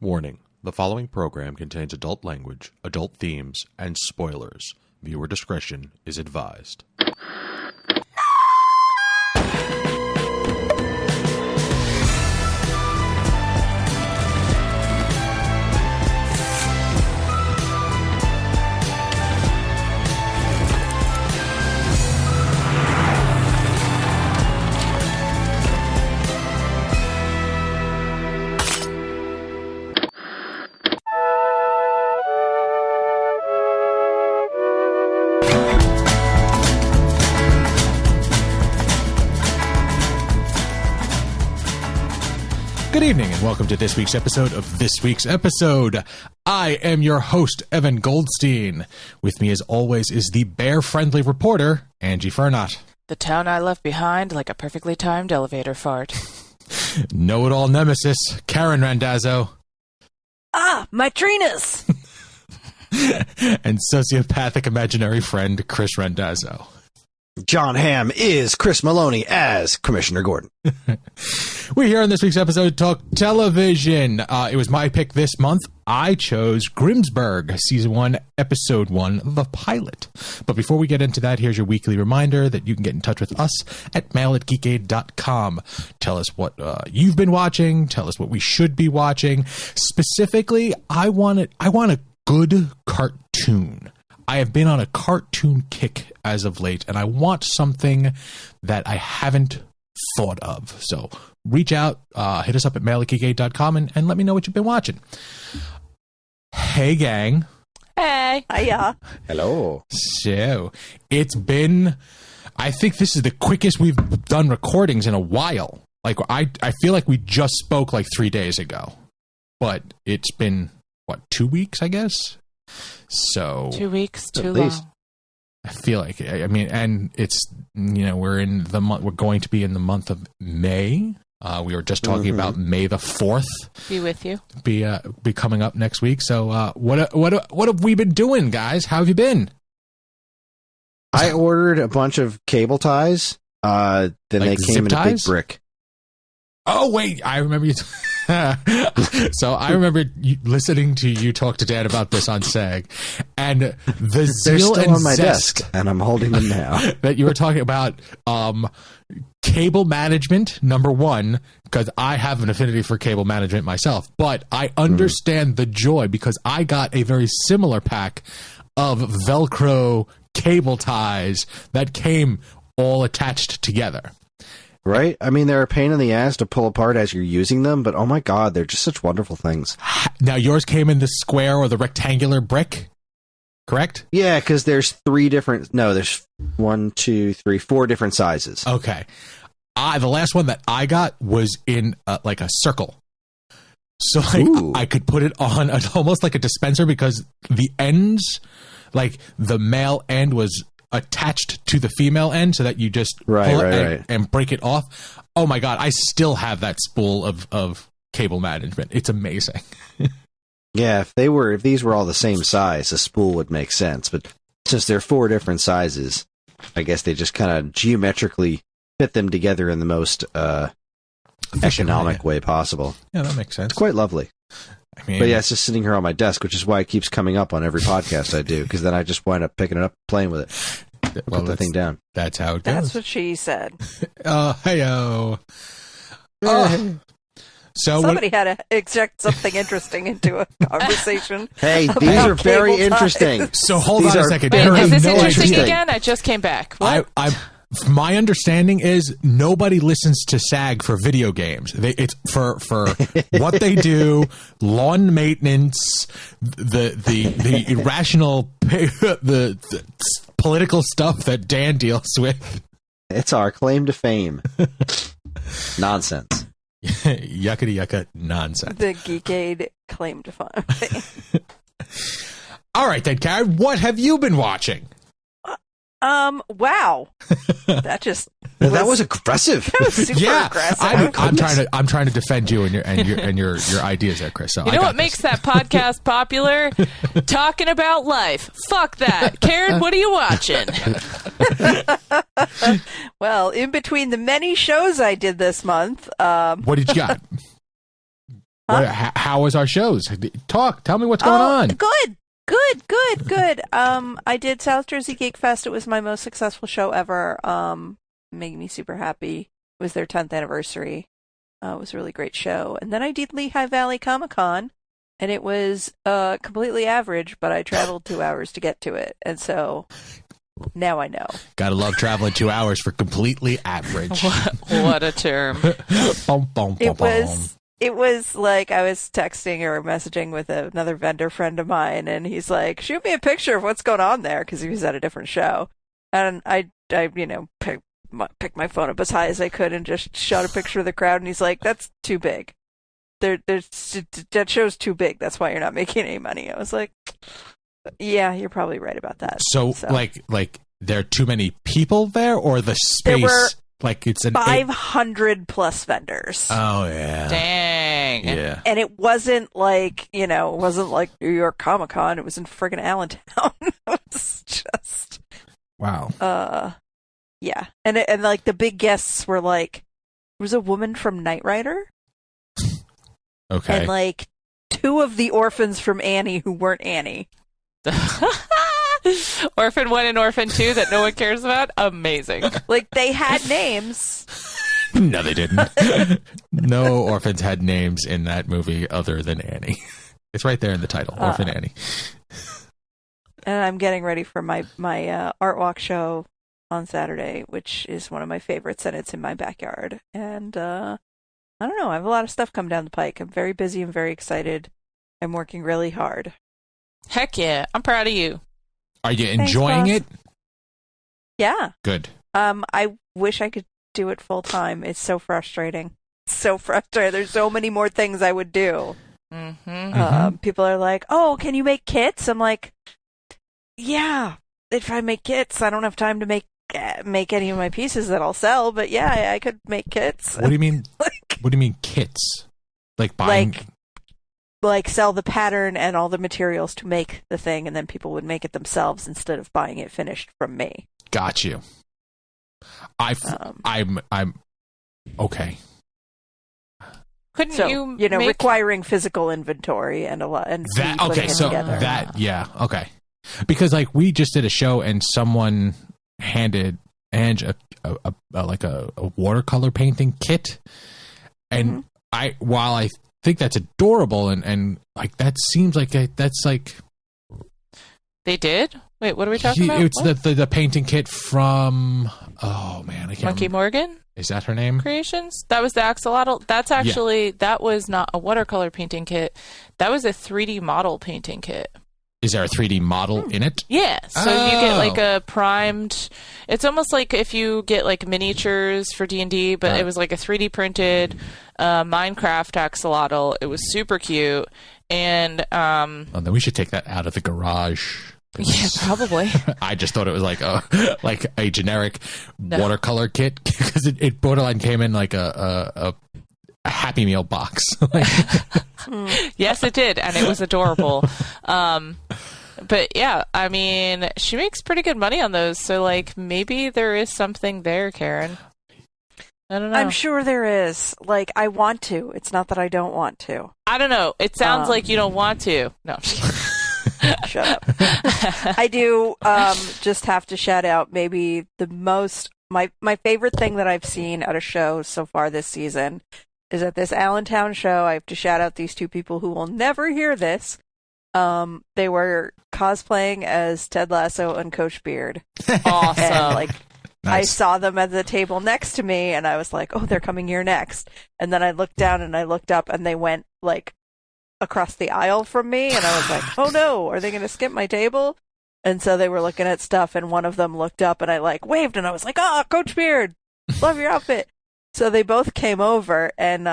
Warning: the following program contains adult language, adult themes, and spoilers. Viewer discretion is advised. Good evening, and welcome to this week's episode of This Week's Episode. I am your host, Evan Goldstein. With me, as always, is the bear-friendly reporter, Angie Fernot. The town I left behind like a perfectly timed elevator fart. Know-it-all nemesis, Karen Randazzo. Ah, my Trinas! And sociopathic imaginary friend, Chris Randazzo. John Hamm is Chris Maloney as Commissioner Gordon. We're here on this week's episode to talk television. It was my pick this month. I chose Grimsburg, Season 1, Episode 1, the pilot. But before we get into that, here's your weekly reminder that you can get in touch with us at mail@geekade.com. Tell us what you've been watching. Tell us what we should be watching. Specifically, I want a good cartoon. I have been on a cartoon kick as of late, and I want something that I haven't thought of. So reach out, hit us up at mail@geekade.com and let me know what you've been watching. Hey, gang. Hey. Hiya. Hello. So it's been, I think this is the quickest we've done recordings in a while. Like, I feel like we just spoke like 3 days ago, but it's been, 2 weeks, I guess? So 2 weeks, too least. long. I feel like, and it's, we're in the month, we're going to be in the month of May. We were just talking about May the 4th. Be with you. Be coming up next week. So, what have we been doing, guys? How have you been? I ordered a bunch of cable ties. Then they came in a big brick. Oh, wait, I remember you. So I remember listening to you talk to Dad about this on SAG, and the They're zeal still and on my zest desk, and I'm holding them now. that you were talking about cable management, number one, because I have an affinity for cable management myself, but I understand the joy because I got a very similar pack of Velcro cable ties that came all attached together. Right? I mean, they're a pain in the ass to pull apart as you're using them, but oh my god, they're just such wonderful things. Now, yours came in the square or the rectangular brick, correct? Yeah, because there's there's 4 different sizes. Okay. The last one that I got was in like a circle. So I could put it on almost like a dispenser because the ends, like the male end was attached to the female end so that you just pull it and break it off. Oh my god, I still have that spool of cable management. It's amazing. Yeah, if these were all the same size, a spool would make sense. But since they're 4 different sizes, I guess they just kind of geometrically fit them together in the most economic way possible. Yeah, that makes sense. It's quite lovely. I mean, but yeah, it's just sitting here on my desk, which is why it keeps coming up on every podcast I do, because then I just wind up picking it up, playing with it. Put the thing down. That's how it goes. That's what she said. Hey-o. So somebody had to inject something interesting into a conversation. Hey, these are very interesting. So hold on a second. Wait, is this no interesting idea. again? I just came back. What? My understanding is nobody listens to SAG for video games. It's for what they do, lawn maintenance, the irrational, the political stuff that Dan deals with. It's our claim to fame. Nonsense. Yuckity yucka nonsense. The Geekade claim to fame. All right, then, Karen, what have you been watching? Wow. That was aggressive. That was super aggressive. I'm trying to defend you and your ideas there, Chris. So you know what makes that podcast popular? Talking about life. Fuck that. Karen, what are you watching? Well, in between the many shows I did this month, what did you got? How was our shows? Tell me what's going on. Good. I did South Jersey Geek Fest. It was my most successful show ever. Made me super happy. It was their 10th anniversary. It was a really great show. And then I did Lehigh Valley Comic Con, and it was completely average, but I traveled 2 hours to get to it. And so now I know. Gotta love traveling 2 hours for completely average. What a term. It was like I was texting or messaging with another vendor friend of mine, and he's like, shoot me a picture of what's going on there, because he was at a different show. And I picked my phone up as high as I could and just shot a picture of the crowd, and he's like, that's too big. That show's too big. That's why you're not making any money. I was like, yeah, you're probably right about that. So. Like there are too many people there, or the space? There were like it's an 500 plus vendors. Oh yeah. Dang. Yeah. And it wasn't like, it wasn't like New York Comic Con. It was in friggin' Allentown. It was just wow. Yeah. And like the big guests were like, there was a woman from Knight Rider. Okay. And like 2 of the orphans from Annie who weren't Annie. Orphan 1 and Orphan 2 that no one cares about. Amazing. Like they had names. No, they didn't. No orphans had names in that movie other than Annie. It's right there in the title, Orphan Annie. And I'm getting ready for my art walk show on Saturday, which is one of my favorites, and it's in my backyard. And I don't know, I have a lot of stuff coming down the pike. I'm very busy and very excited. I'm working really hard. Heck yeah. I'm proud of you. Are you enjoying it? Yeah. Good. I wish I could do it full time. It's so frustrating. There's so many more things I would do. People are like, oh, can you make kits? I'm like, yeah, if I make kits, I don't have time to make any of my pieces that I'll sell, but yeah, I could make kits. What do you mean? What do you mean kits? Like buying? Like sell the pattern and all the materials to make the thing, and then people would make it themselves instead of buying it finished from me. Got you. I'm okay. Couldn't you make... requiring physical inventory and a lot and that okay, so together. That yeah, okay. Because like we just did a show and someone handed Ange a watercolor painting kit, and while I think that's adorable and like that seems like that's like they did. Wait, what are we talking about? It's the painting kit from I can't Monkey remember. Morgan. Is that her name? Creations. That was the axolotl. That's actually that was not a watercolor painting kit. That was a 3D model painting kit. Is there a 3D model in it? Yeah. So you get like a primed. It's almost like if you get like miniatures for D&D, but it was like a 3D printed Minecraft axolotl. It was super cute, and then we should take that out of the garage. Yeah, probably. I just thought it was like a generic watercolor kit because it borderline came in like a Happy Meal box. Yes, it did, and it was adorable. But yeah, I mean, she makes pretty good money on those, so like maybe there is something there, Karen. I don't know. I'm sure there is. Like, I want to. It's not that I don't want to. I don't know. It sounds like you don't want to. No, I'm just kidding. Shut up. I do just have to shout out maybe my favorite thing that I've seen at a show so far this season is at this Allentown show. I have to shout out these 2 people who will never hear this. They were cosplaying as Ted Lasso and Coach Beard. Awesome. And, like, nice. I saw them at the table next to me, and I was like, oh, they're coming here next. And then I looked down and I looked up, and they went, like, across the aisle from me, and I was like, oh no, are they going to skip my table? And so they were looking at stuff, and one of them looked up, and I like waved, and I was like, oh, Coach Beard, love your outfit. So they both came over, and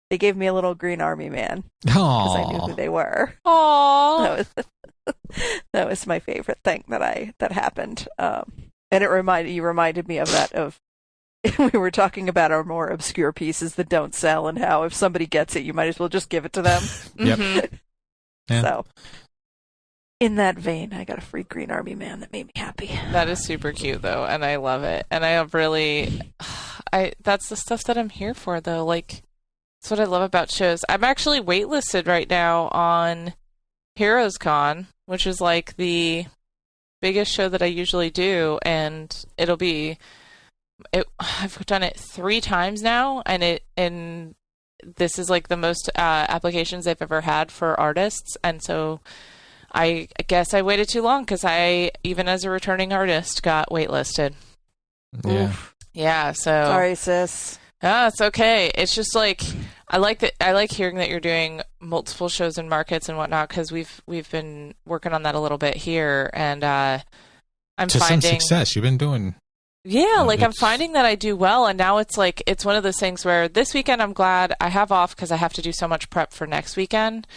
they gave me a little green army man because I knew who they were. Aww. That was my favorite thing that happened. And it reminded me of that of we were talking about our more obscure pieces that don't sell and how if somebody gets it, you might as well just give it to them. Yep. Yeah. So, in that vein, I got a free Green Army man that made me happy. That is super cute, though, and I love it. And I have really, that's the stuff that I'm here for, though. Like, That's what I love about shows. I'm actually waitlisted right now on Heroes Con, which is like the biggest show that I usually do, and I've done it 3 times now, and this is like the most applications I've ever had for artists, and so I guess I waited too long because I, even as a returning artist, got waitlisted. Yeah. Oof. Yeah, so Sorry, sis. it's okay. It's just like I like hearing that you're doing multiple shows and markets and whatnot, because we've been working on that a little bit here, and I'm To finding some success. You've been doing. Yeah, like I'm It's- finding that I do well, and now it's like it's one of those things where this weekend I'm glad I have off because I have to do so much prep for next weekend.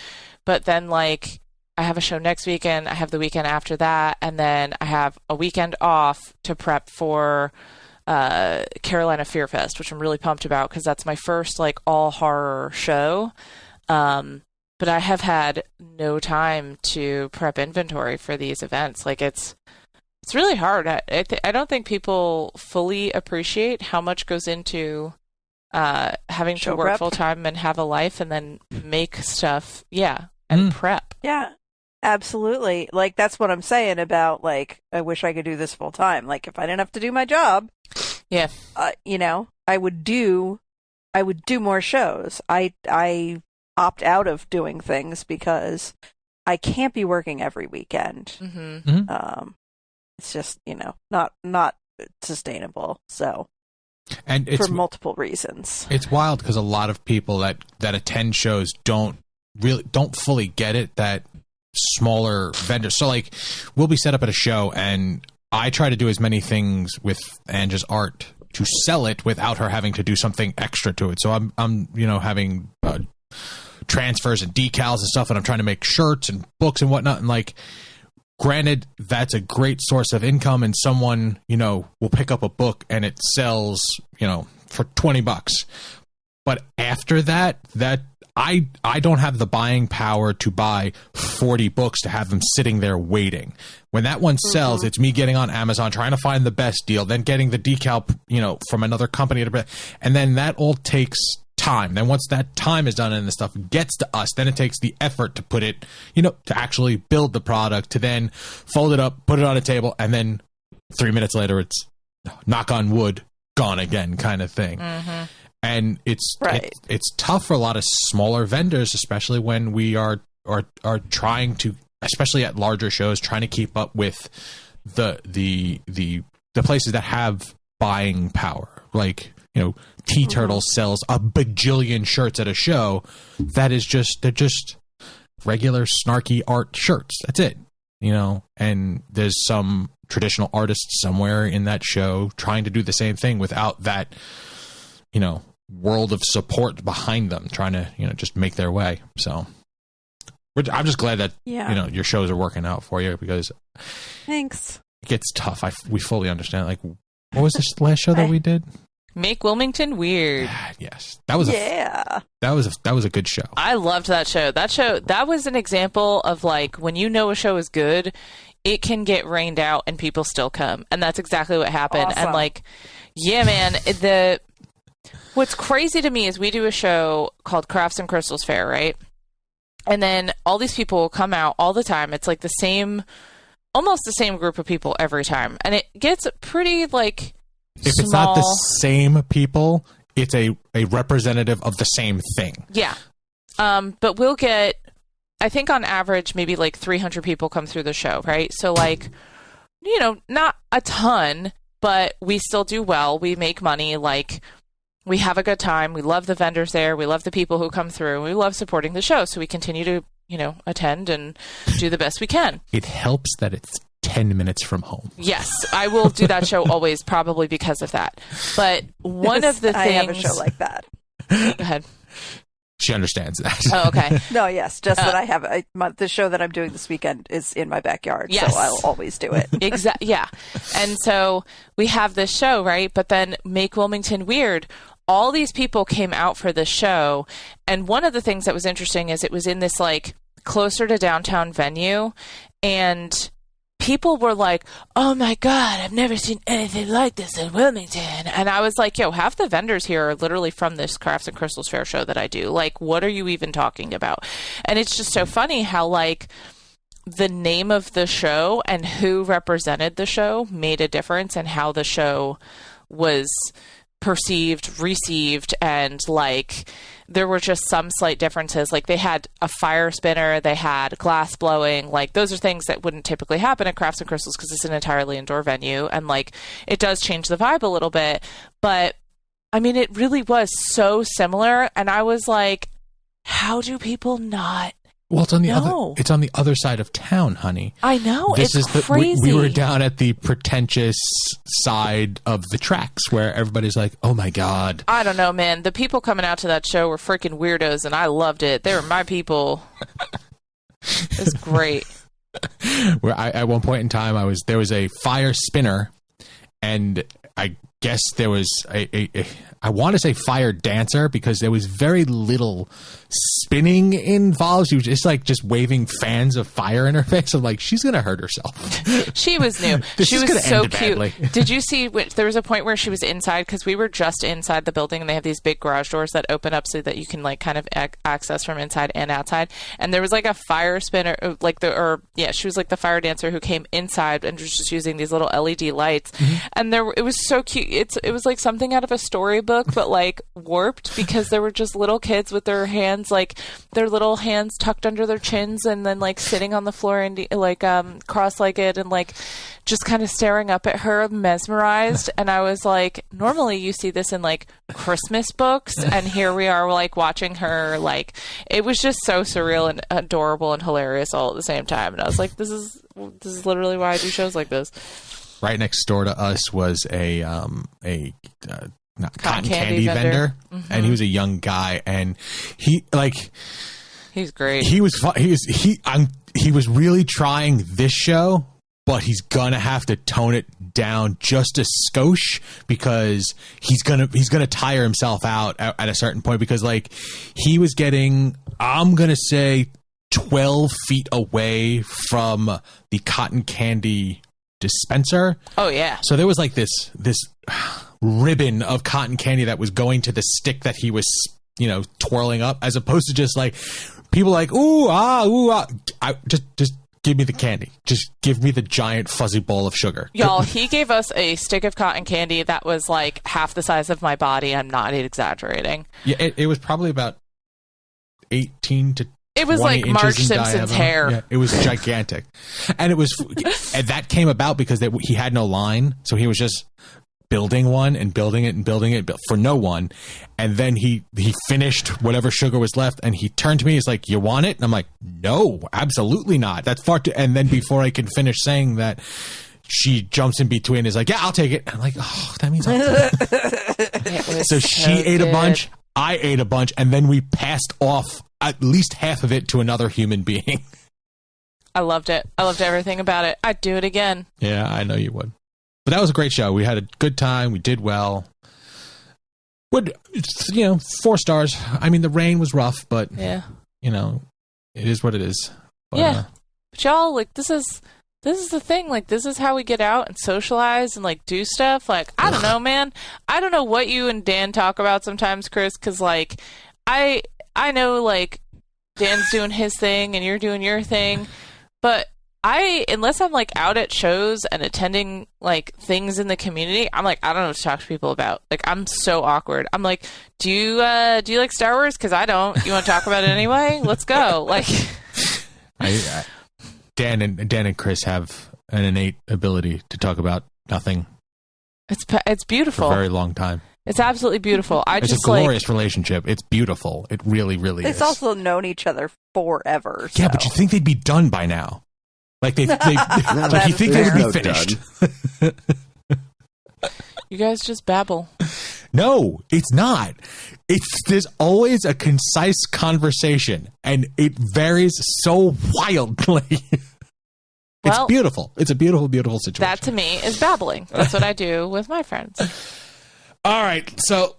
But then like I have a show next weekend, I have the weekend after that, and then I have a weekend off to prep for Carolina Fear Fest, which I'm really pumped about because that's my first like all horror show. But I have had no time to prep inventory for these events. Like it's really hard. I don't think people fully appreciate how much goes into having Show to work prep. full time and have a life and then make stuff. Yeah, and prep. Yeah, absolutely. Like, that's what I'm saying about, like, I wish I could do this full time. Like, if I didn't have to do my job, Yeah. I would do more shows. I opt out of doing things because I can't be working every weekend. Mm-hmm. It's just, not sustainable. So, And it's for multiple reasons. It's wild because a lot of people that attend shows don't fully get it, that smaller vendors. So like we'll be set up at a show and I try to do as many things with Angie's art to sell it without her having to do something extra to it. So I'm having transfers and decals and stuff, and I'm trying to make shirts and books and whatnot. And like, granted, that's a great source of income, and someone, will pick up a book and it sells, for $20. But after that I don't have the buying power to buy 40 books to have them sitting there waiting. When that one sells, it's me getting on Amazon, trying to find the best deal, then getting the decal, from another company, and then that all takes time. Then once that time is done and the stuff gets to us, then it takes the effort to put it, to actually build the product, to then fold it up, put it on a table, and then 3 minutes later, it's knock on wood, gone again kind of thing. Mm-hmm. And it's Right. it's tough for a lot of smaller vendors, especially when we are trying to, especially at larger shows, trying to keep up with the places that have buying power. Like, Tea Turtle sells a bajillion shirts at a show. They're just regular snarky art shirts. That's it. And there's some traditional artists somewhere in that show trying to do the same thing without that, world of support behind them, trying to, just make their way. So I'm just glad that, your shows are working out for you, because Thanks. it gets tough. We fully understand. Like, what was this last show that we did? Make Wilmington Weird. Yes. That was a good show. I loved that show. That was an example of like when a show is good, it can get rained out and people still come. And that's exactly what happened. Awesome. And like, yeah, man, what's crazy to me is we do a show called Crafts and Crystals Fair, right? And then all these people will come out all the time. It's like almost the same group of people every time. And it gets pretty like If it's not the same people, it's a representative of the same thing. Yeah. But we'll get, I think on average, maybe like 300 people come through the show, right? So like, not a ton, but we still do well. We make money. Like, we have a good time. We love the vendors there. We love the people who come through. We love supporting the show. So we continue to, attend and do the best we can. It helps that it's 10 minutes from home. Yes, I will do that show always, probably because of that. But one of the things... I have a show like that. Go ahead. She understands that. Oh, okay. No, yes, just that I have the show that I'm doing this weekend is in my backyard, Yes. so I'll always do it. Exactly. Yeah. And so we have this show, right? But then Make Wilmington Weird, all these people came out for this show. And one of the things that was interesting is it was in this like closer to downtown venue. And people were like, oh my God, I've never seen anything like this in Wilmington. And I was like, yo, half the vendors here are literally from this Crafts and Crystals Fair show that I do. Like, what are you even talking about? And it's just so funny how, like, the name of the show and who represented the show made a difference in how the show was perceived, received, and like there were just some slight differences. Like they had a fire spinner, they had glass blowing, like those are things that wouldn't typically happen at Crafts and Crystals because it's an entirely indoor venue, and like it does change the vibe a little bit. But I mean, it really was so similar, and I was like, how do people not? Well, it's on the other side of town, honey. I know. This it's is crazy. We were down at the pretentious side of the tracks where everybody's like, "Oh my God." I don't know, man. The people coming out to that show were freaking weirdos, and I loved it. They were my people. It's great. Where at one point in time, there was a fire spinner, and I guess there was I want to say fire dancer because there was very little spinning involved. She was just waving fans of fire in her face. I'm like, she's going to hurt herself. She was new. She was so cute. Badly. Did you see, there was a point where she was inside because we were just inside the building and they have these big garage doors that open up so that you can like kind of access from inside and outside. And there was like a fire spinner, she was like the fire dancer who came inside and was just using these little LED lights. Mm-hmm. And it was so cute. It was like something out of a storybook, but like warped because there were just little kids with their hands, like their little hands tucked under their chins and then like sitting on the floor and like cross-legged and like just kind of staring up at her, mesmerized. And I was like, normally you see this in like Christmas books, and here we are like watching her. Like it was just so surreal and adorable and hilarious all at the same time. And I was like, this is literally why I do shows like this. Right next door to us was a cotton candy vendor. Mm-hmm. And he was a young guy, and he's great. He was really trying this show, but he's gonna have to tone it down just a skosh because he's gonna tire himself out at a certain point, because like he was getting, I'm gonna say 12 feet away from the cotton candy dispenser. Oh yeah. So there was like this ribbon of cotton candy that was going to the stick that he was, twirling up, as opposed to just like people like, ooh, ah. Just give me the candy. Just give me the giant fuzzy ball of sugar. Y'all, he gave us a stick of cotton candy that was like half the size of my body. I'm not exaggerating. Yeah, it was probably about 18 to it was like Marge Simpson's hair. Yeah, it was gigantic. And and that came about because he had no line. So he was just building one and building it for no one. And then he finished whatever sugar was left, and he turned to me. He's like, "You want it?" And I'm like, "No, absolutely not. That's far too." And then before I can finish saying that, she jumps in between and is like, "Yeah, I'll take it." And I'm like, "Oh, that means I'll So she ate a bunch, I ate a bunch, and then we passed off at least half of it to another human being. I loved it. I loved everything about it. I'd do it again. Yeah, I know you would. But that was a great show. We had a good time. We did well. 4 stars. I mean, the rain was rough, but yeah, it is what it is. But, yeah, but y'all, like, this is the thing. Like, this is how we get out and socialize and like do stuff. Like, I don't know, man. I don't know what you and Dan talk about sometimes, Chris, because like I know like Dan's doing his thing and you're doing your thing, but unless I'm like out at shows and attending like things in the community, I'm like, I don't know what to talk to people about. Like, I'm so awkward. I'm like, do you like Star Wars? Because I don't. You want to talk about it anyway? Let's go. Like, Dan and Chris have an innate ability to talk about nothing. It's beautiful for a very long time. It's absolutely beautiful. It's a glorious relationship. It's beautiful. It really, really is. They've also known each other forever. Yeah, but you think they'd be done by now? Like like you think they would be finished? You guys just babble. No, it's not. There's always a concise conversation, and it varies so wildly. It's beautiful. It's a beautiful, beautiful situation. That to me is babbling. That's what I do with my friends. All right. So,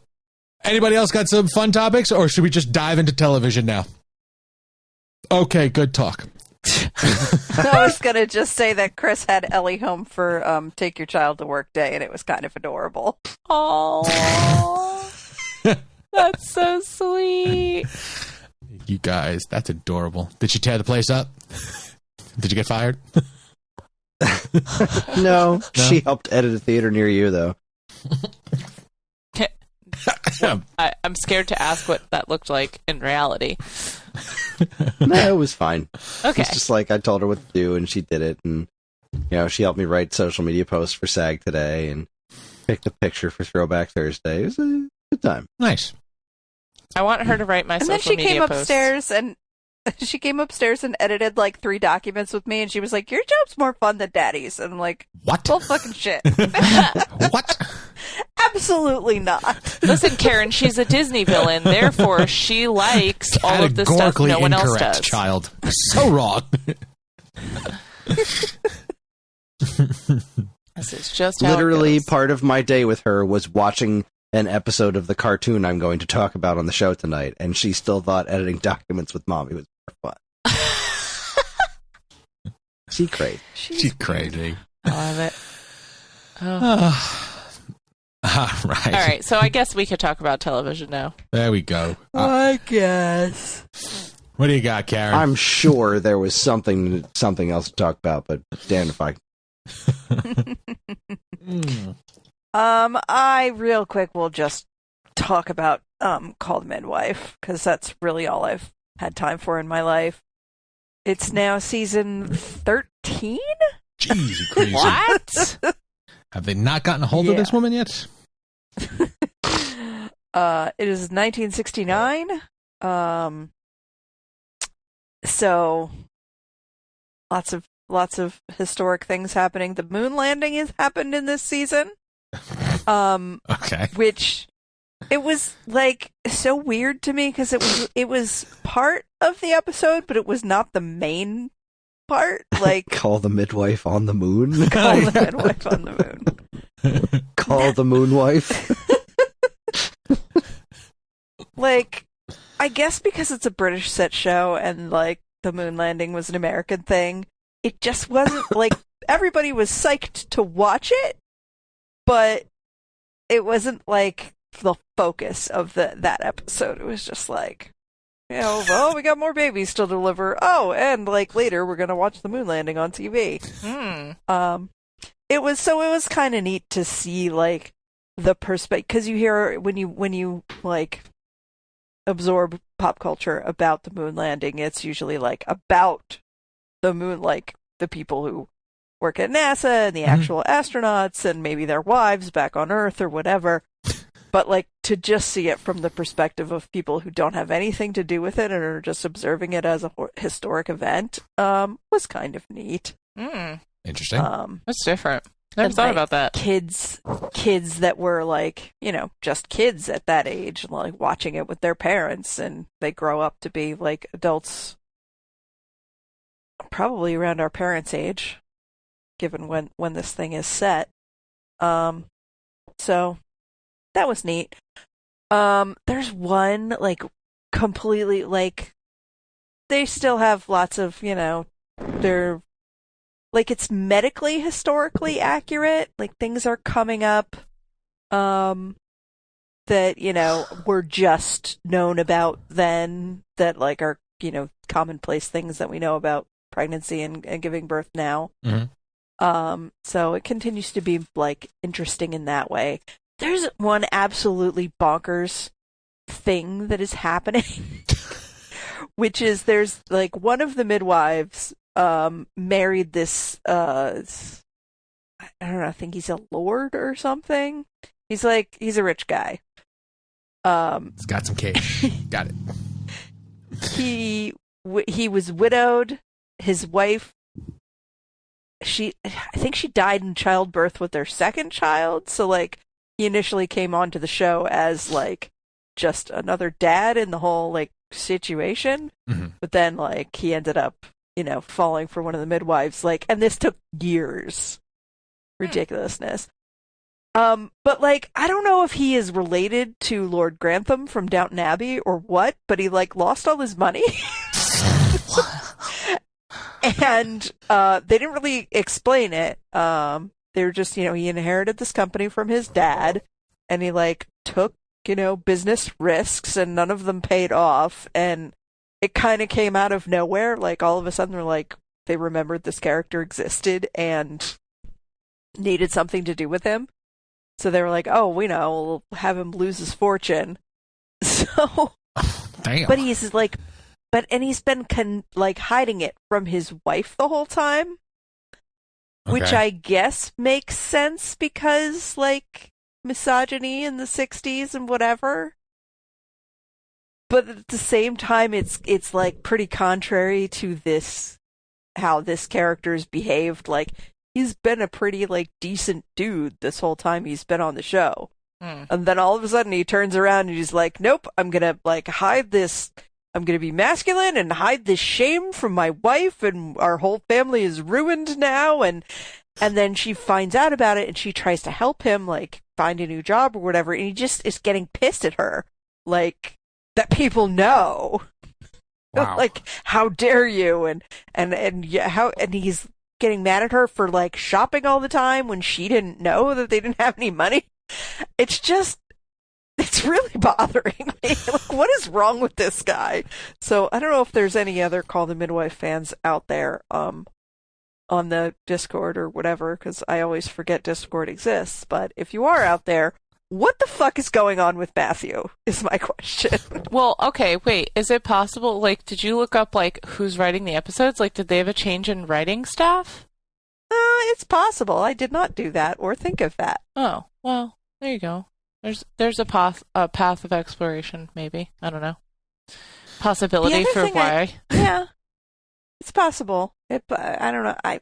anybody else got some fun topics, or should we just dive into television now? Okay, good talk. I was going to just say that Kris had Ellie home for Take Your Child to Work Day, and it was kind of adorable. Oh, that's so sweet. You guys, that's adorable. Did she tear the place up? Did you get fired? No, she helped edit a theater near you, though. I'm scared to ask what that looked like in reality. No, it was fine. Okay. It's just like I told her what to do, and she did it. And, she helped me write social media posts for SAG today and picked the picture for Throwback Thursday. It was a good time. Nice. I want her to write my And social then media she came posts. upstairs and she came upstairs and edited like 3 documents with me, and she was like, "Your job's more fun than Daddy's." And I'm like, What? "Well, fucking shit." What? Absolutely not. Listen, Karen, she's a Disney villain, therefore she likes all of the stuff Categorically no one else incorrect, does. child. So wrong. This is just how Literally, it goes. part of my day with her was watching an episode of the cartoon I'm going to talk about on the show tonight, and she still thought editing documents with Mommy was more fun. She crazy. She's crazy. I love it. Oh. All right. All right, so I guess we could talk about television now. There we go. I guess. What do you got, Karen? I'm sure there was something else to talk about, but damn if I... I real quick will just talk about Called Midwife, because that's really all I've had time for in my life. It's now season 13? Jeez, crazy. What? Have they not gotten a hold of this woman yet? It is 1969. So lots of historic things happening. The moon landing has happened in this season. Okay. Which it was like so weird to me because it was part of the episode, but it was not the main part. Like Call the midwife on the moon? call the midwife on the moon. Call the moonwife? Like, I guess because it's a British set show and like the moon landing was an American thing, it just wasn't like everybody was psyched to watch it, but it wasn't like the focus of that episode. It was just like, well, we got more babies to deliver. Oh, and like later we're gonna watch the moon landing on TV. It was kind of neat to see like the perspective, because you hear when you like absorb pop culture about the moon landing, it's usually like about the moon, like the people who work at NASA and the actual astronauts and maybe their wives back on Earth or whatever. But like to just see it from the perspective of people who don't have anything to do with it and are just observing it as a historic event was kind of neat. Interesting. That's different. Never thought about that. Kids that were like, just kids at that age, like watching it with their parents, and they grow up to be like adults probably around our parents' age, given when this thing is set. So that was neat. There's one like completely like they still have lots of, they're like it's medically historically accurate, like things are coming up that were just known about then, that like are commonplace things that we know about pregnancy and giving birth now. So it continues to be like interesting in that way. There's one absolutely bonkers thing that is happening, which is there's like one of the midwives married this I don't know, I think he's a lord or something. He's a rich guy. It's got some cash. Got it. He was widowed. His wife, I think she died in childbirth with their second child. So like he initially came onto the show as like just another dad in the whole like situation, but then like he ended up falling for one of the midwives, like, and this took years. Ridiculousness. But like, I don't know if he is related to Lord Grantham from Downton Abbey or what, but he like lost all his money. And they didn't really explain it. They were just, he inherited this company from his dad, and he took, business risks, and none of them paid off. And it kind of came out of nowhere. All of a sudden, they remembered this character existed and needed something to do with him. So they were like, oh, we know, we'll have him lose his fortune. So, Damn. but he's and he's been hiding it from his wife the whole time, which I guess makes sense because misogyny in the 60s and whatever. But at the same time, it's pretty contrary to how this character's behaved. He's been a pretty decent dude this whole time he's been on the show. And then all of a sudden he turns around and he's like, nope, I'm gonna hide this. I'm gonna be masculine and hide this shame from my wife, and our whole family is ruined now. And then she finds out about it and she tries to help him find a new job or whatever. And he just is getting pissed at her, that people know. Wow. How dare you? And he's getting mad at her for shopping all the time when she didn't know that they didn't have any money. It's really bothering me. What is wrong with this guy? So I don't know if there's any other Call the Midwife fans out there on the Discord or whatever, because I always forget Discord exists. But if you are out there, what the fuck is going on with Matthew is my question. Well, okay, wait. Is it possible, did you look up, who's writing the episodes? Did they have a change in writing staff? It's possible. I did not do that or think of that. Oh, well, there you go. There's a path of exploration, maybe. I don't know. Possibility for why. Yeah, it's possible. I don't know. I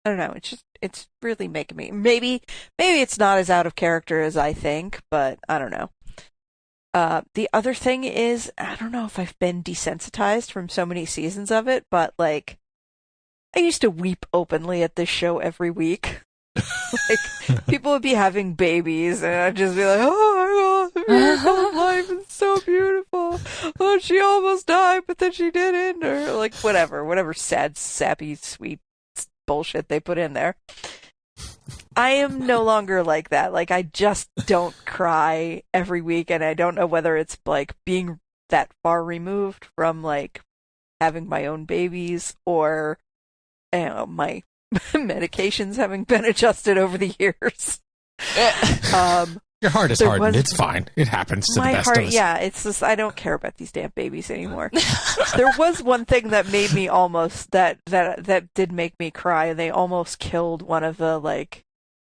don't know. It's really making me. Maybe it's not as out of character as I think, but I don't know. The other thing is, I don't know if I've been desensitized from so many seasons of it, but I used to weep openly at this show every week. People would be having babies, and I'd just be like, "Oh my god, the miracle of life is so beautiful. Oh, she almost died, but then she didn't," or whatever sad, sappy, sweet bullshit they put in there. I am no longer like that. I just don't cry every week, and I don't know whether it's being that far removed from having my own babies or my medications having been adjusted over the years. Your heart is hardened. It's fine. It happens to the best of us. Yeah, it's just I don't care about these damn babies anymore. There was one thing that made me almost that did make me cry. They almost killed one of the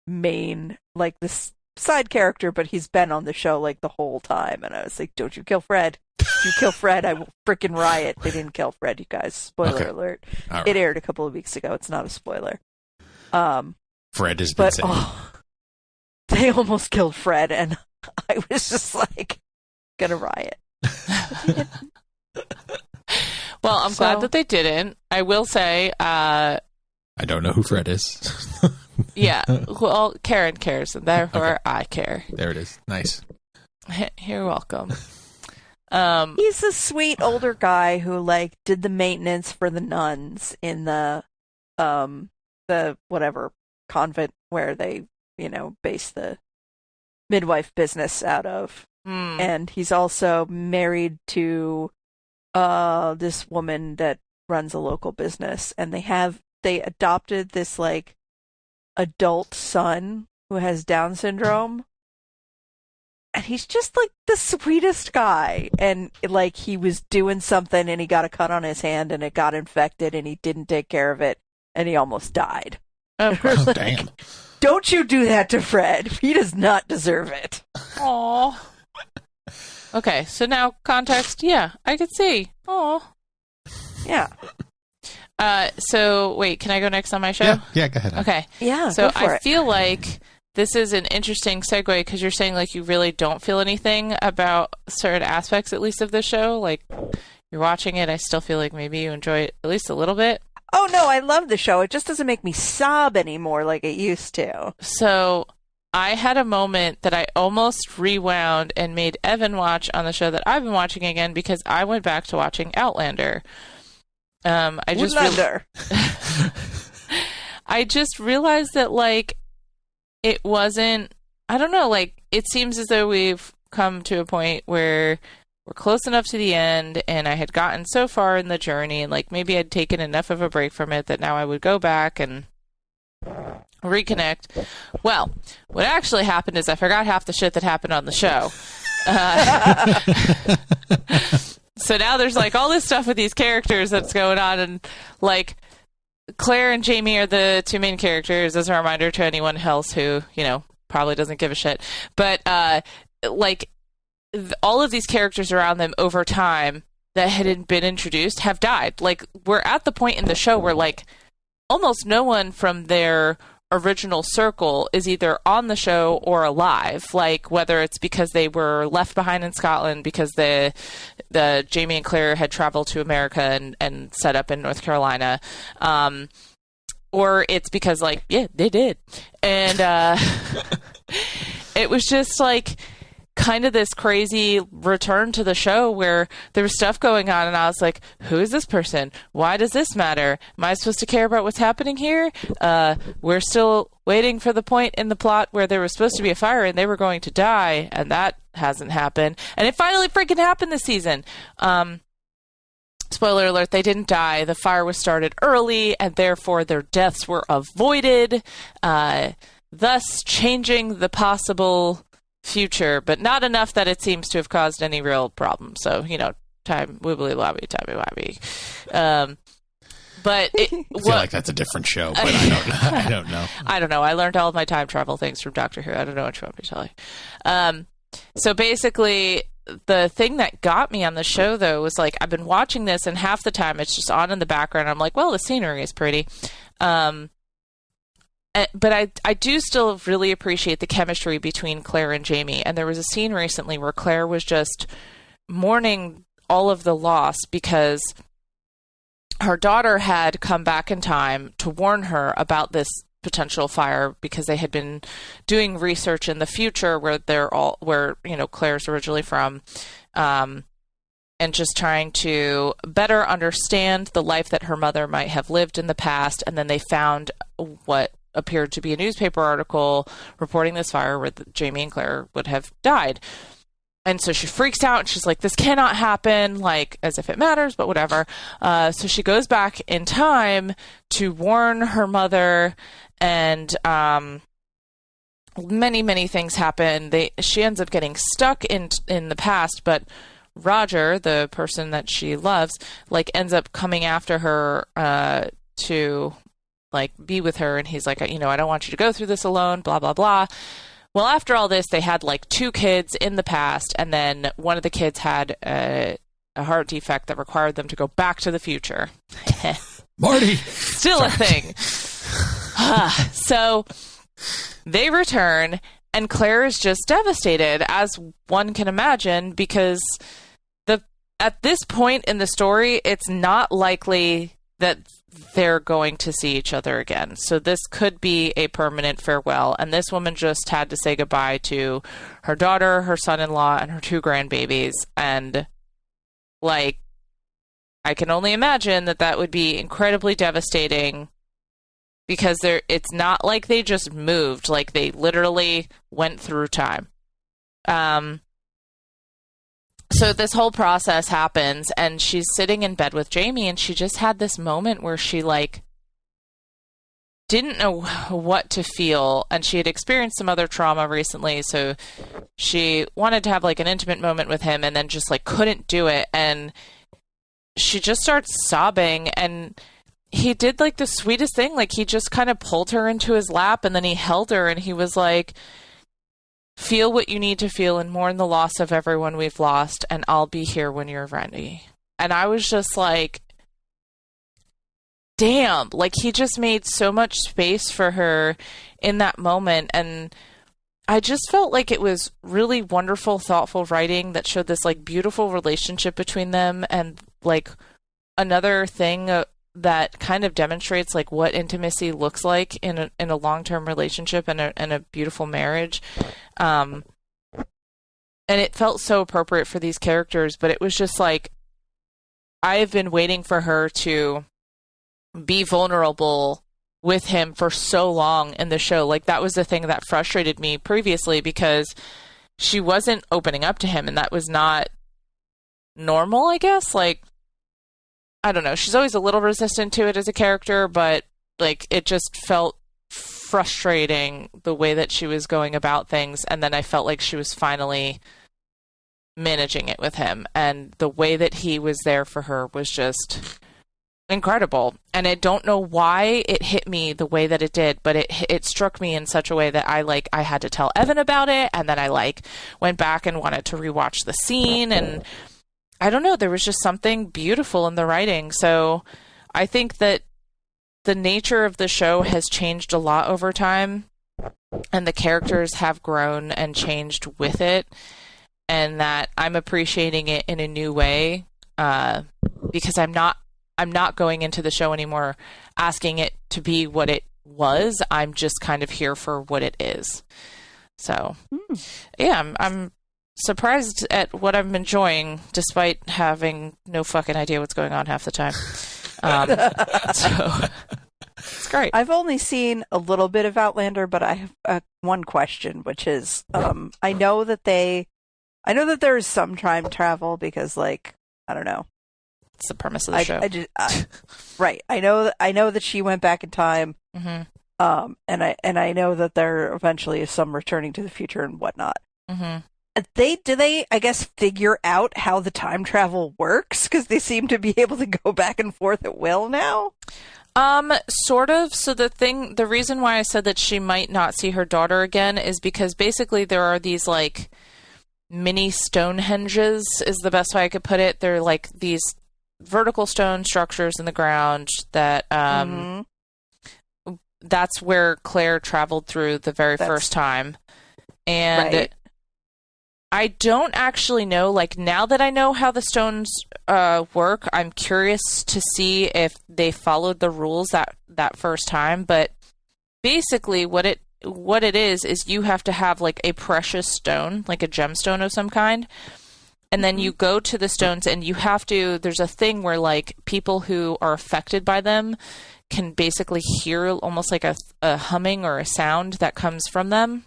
main this side character, but he's been on the show the whole time, and I was like, "Don't you kill Fred? If you kill Fred, I will frickin' riot." They didn't kill Fred, you guys. Spoiler alert. Right. It aired a couple of weeks ago. It's not a spoiler. Fred has been saved. They almost killed Fred, and I was just gonna riot. Well, I'm glad that they didn't. I will say, I don't know who Fred is. Yeah, well, Karen cares, and therefore I care. There it is. Nice. You're welcome. He's a sweet older guy who did the maintenance for the nuns in the whatever convent where they base the midwife business out of. And he's also married to this woman that runs a local business, and they adopted this adult son who has Down syndrome. And he's just the sweetest guy. And he was doing something and he got a cut on his hand and it got infected and he didn't take care of it and he almost died. Oh, damn. Don't you do that to Fred. He does not deserve it. Aww. Okay, so now context. Yeah, I could see. Aww. Yeah. So wait, can I go next on my show? Yeah, go ahead. Okay. Yeah. So I feel like this is an interesting segue because you're saying you really don't feel anything about certain aspects, at least of the show. You're watching it, I still feel like maybe you enjoy it at least a little bit. Oh no, I love the show. It just doesn't make me sob anymore like it used to. So I had a moment that I almost rewound and made Evan watch on the show that I've been watching again because I went back to watching Outlander. Outlander. I just realized that, like, it wasn't, I don't know, like, it seems as though we've come to a point where we're close enough to the end, and I had gotten so far in the journey, and, like, maybe I'd taken enough of a break from it that now I would go back and reconnect. Well, what actually happened is I forgot half the shit that happened on the show. So now there's, like, all this stuff with these characters that's going on, and, like, Claire and Jamie are the two main characters, as a reminder to anyone else who, you know, probably doesn't give a shit. But, like, all of these characters around them over time that hadn't been introduced have died. Like, we're at the point in the show where, like, almost no one from their original circle is either on the show or alive. Like, whether it's because they were left behind in Scotland because the Jamie and Claire had traveled to America and set up in North Carolina, or it's because, like, yeah, they did. And it was just, like, kind of this crazy return to the show where there was stuff going on, and I was like, who is this person? Why does this matter? Am I supposed to care about what's happening here? We're still waiting for the point in the plot where there was supposed to be a fire and they were going to die, and that hasn't happened. And it finally freaking happened this season. Spoiler alert, they didn't die. The fire was started early, and therefore their deaths were avoided, thus changing the possible future, but not enough that it seems to have caused any real problem. So, you know, time wibbly wobbly, timey wimey. But I feel like that's a different show, but I don't know. I don't know. I learned all of my time travel things from Doctor Who. I don't know what you want me to tell you. So basically, the thing that got me on the show, though, was, like, I've been watching this, and half the time it's just on in the background. I'm like, well, the scenery is pretty. But I do still really appreciate the chemistry between Claire and Jamie. And there was a scene recently where Claire was just mourning all of the loss because her daughter had come back in time to warn her about this potential fire because they had been doing research in the future where you know, Claire's originally from, and just trying to better understand the life that her mother might have lived in the past. And then they found what appeared to be a newspaper article reporting this fire where Jamie and Claire would have died. And so she freaks out and she's like, this cannot happen, like, as if it matters, but whatever. So she goes back in time to warn her mother, and many, many things happen. She ends up getting stuck in the past, but Roger, the person that she loves, like, ends up coming after her to, like, be with her, and he's like, you know, I don't want you to go through this alone, blah, blah, blah. Well, after all this, they had, like, 2 kids in the past, and then one of the kids had a heart defect that required them to go back to the future. Marty! Still a thing. So they return, and Claire is just devastated, as one can imagine, because at this point in the story, it's not likely that they're going to see each other again. So this could be a permanent farewell. And this woman just had to say goodbye to her daughter, her son-in-law, and her 2 grandbabies. And, like, I can only imagine that would be incredibly devastating, because it's not like they just moved. Like, they literally went through time. So this whole process happens, and she's sitting in bed with Jamie, and she just had this moment where she, like, didn't know what to feel, and she had experienced some other trauma recently, so she wanted to have, like, an intimate moment with him, and then just, like, couldn't do it, and she just starts sobbing, and he did, like, the sweetest thing. Like, he just kind of pulled her into his lap, and then he held her, and he was like, feel what you need to feel and mourn the loss of everyone we've lost, and I'll be here when you're ready. And I was just like, damn, like, he just made so much space for her in that moment. And I just felt like it was really wonderful, thoughtful writing that showed this, like, beautiful relationship between them. And, like, another thing that kind of demonstrates, like, what intimacy looks like in a long-term relationship and a beautiful marriage. And it felt so appropriate for these characters, but it was just like, I've been waiting for her to be vulnerable with him for so long in the show. Like, that was the thing that frustrated me previously, because she wasn't opening up to him, and that was not normal, I guess. Like, I don't know. She's always a little resistant to it as a character, but, like, it just felt frustrating the way that she was going about things, and then I felt like she was finally managing it with him, and the way that he was there for her was just incredible. And I don't know why it hit me the way that it did, but it struck me in such a way that I had to tell Evan about it, and then I went back and wanted to rewatch the scene, and I don't know, there was just something beautiful in the writing. So I think that the nature of the show has changed a lot over time, and the characters have grown and changed with it, and that I'm appreciating it in a new way, because I'm not going into the show anymore asking it to be what it was. I'm just kind of here for what it is. So, yeah, I'm surprised at what I'm enjoying, despite having no fucking idea what's going on half the time. So it's great. I've only seen a little bit of Outlander, but I have one question, which is, I know that there is some time travel because, like, I don't know. It's the premise of the show. Right. I know that she went back in time. Mm-hmm. And I know that there eventually is some returning to the future and whatnot. Mm-hmm. Do they, I guess, figure out how the time travel works? Because they seem to be able to go back and forth at will now. Sort of. So the reason why I said that she might not see her daughter again is because basically there are these, like, mini Stonehenges is the best way I could put it. They're like these vertical stone structures in the ground that, that's where Claire traveled through the very first time. And right. I don't actually know, like, now that I know how the stones work, I'm curious to see if they followed the rules that first time. But basically what it is you have to have, like, a precious stone, like a gemstone of some kind. And then you go to the stones and you have to, there's a thing where, like, people who are affected by them can basically hear almost like a humming or a sound that comes from them.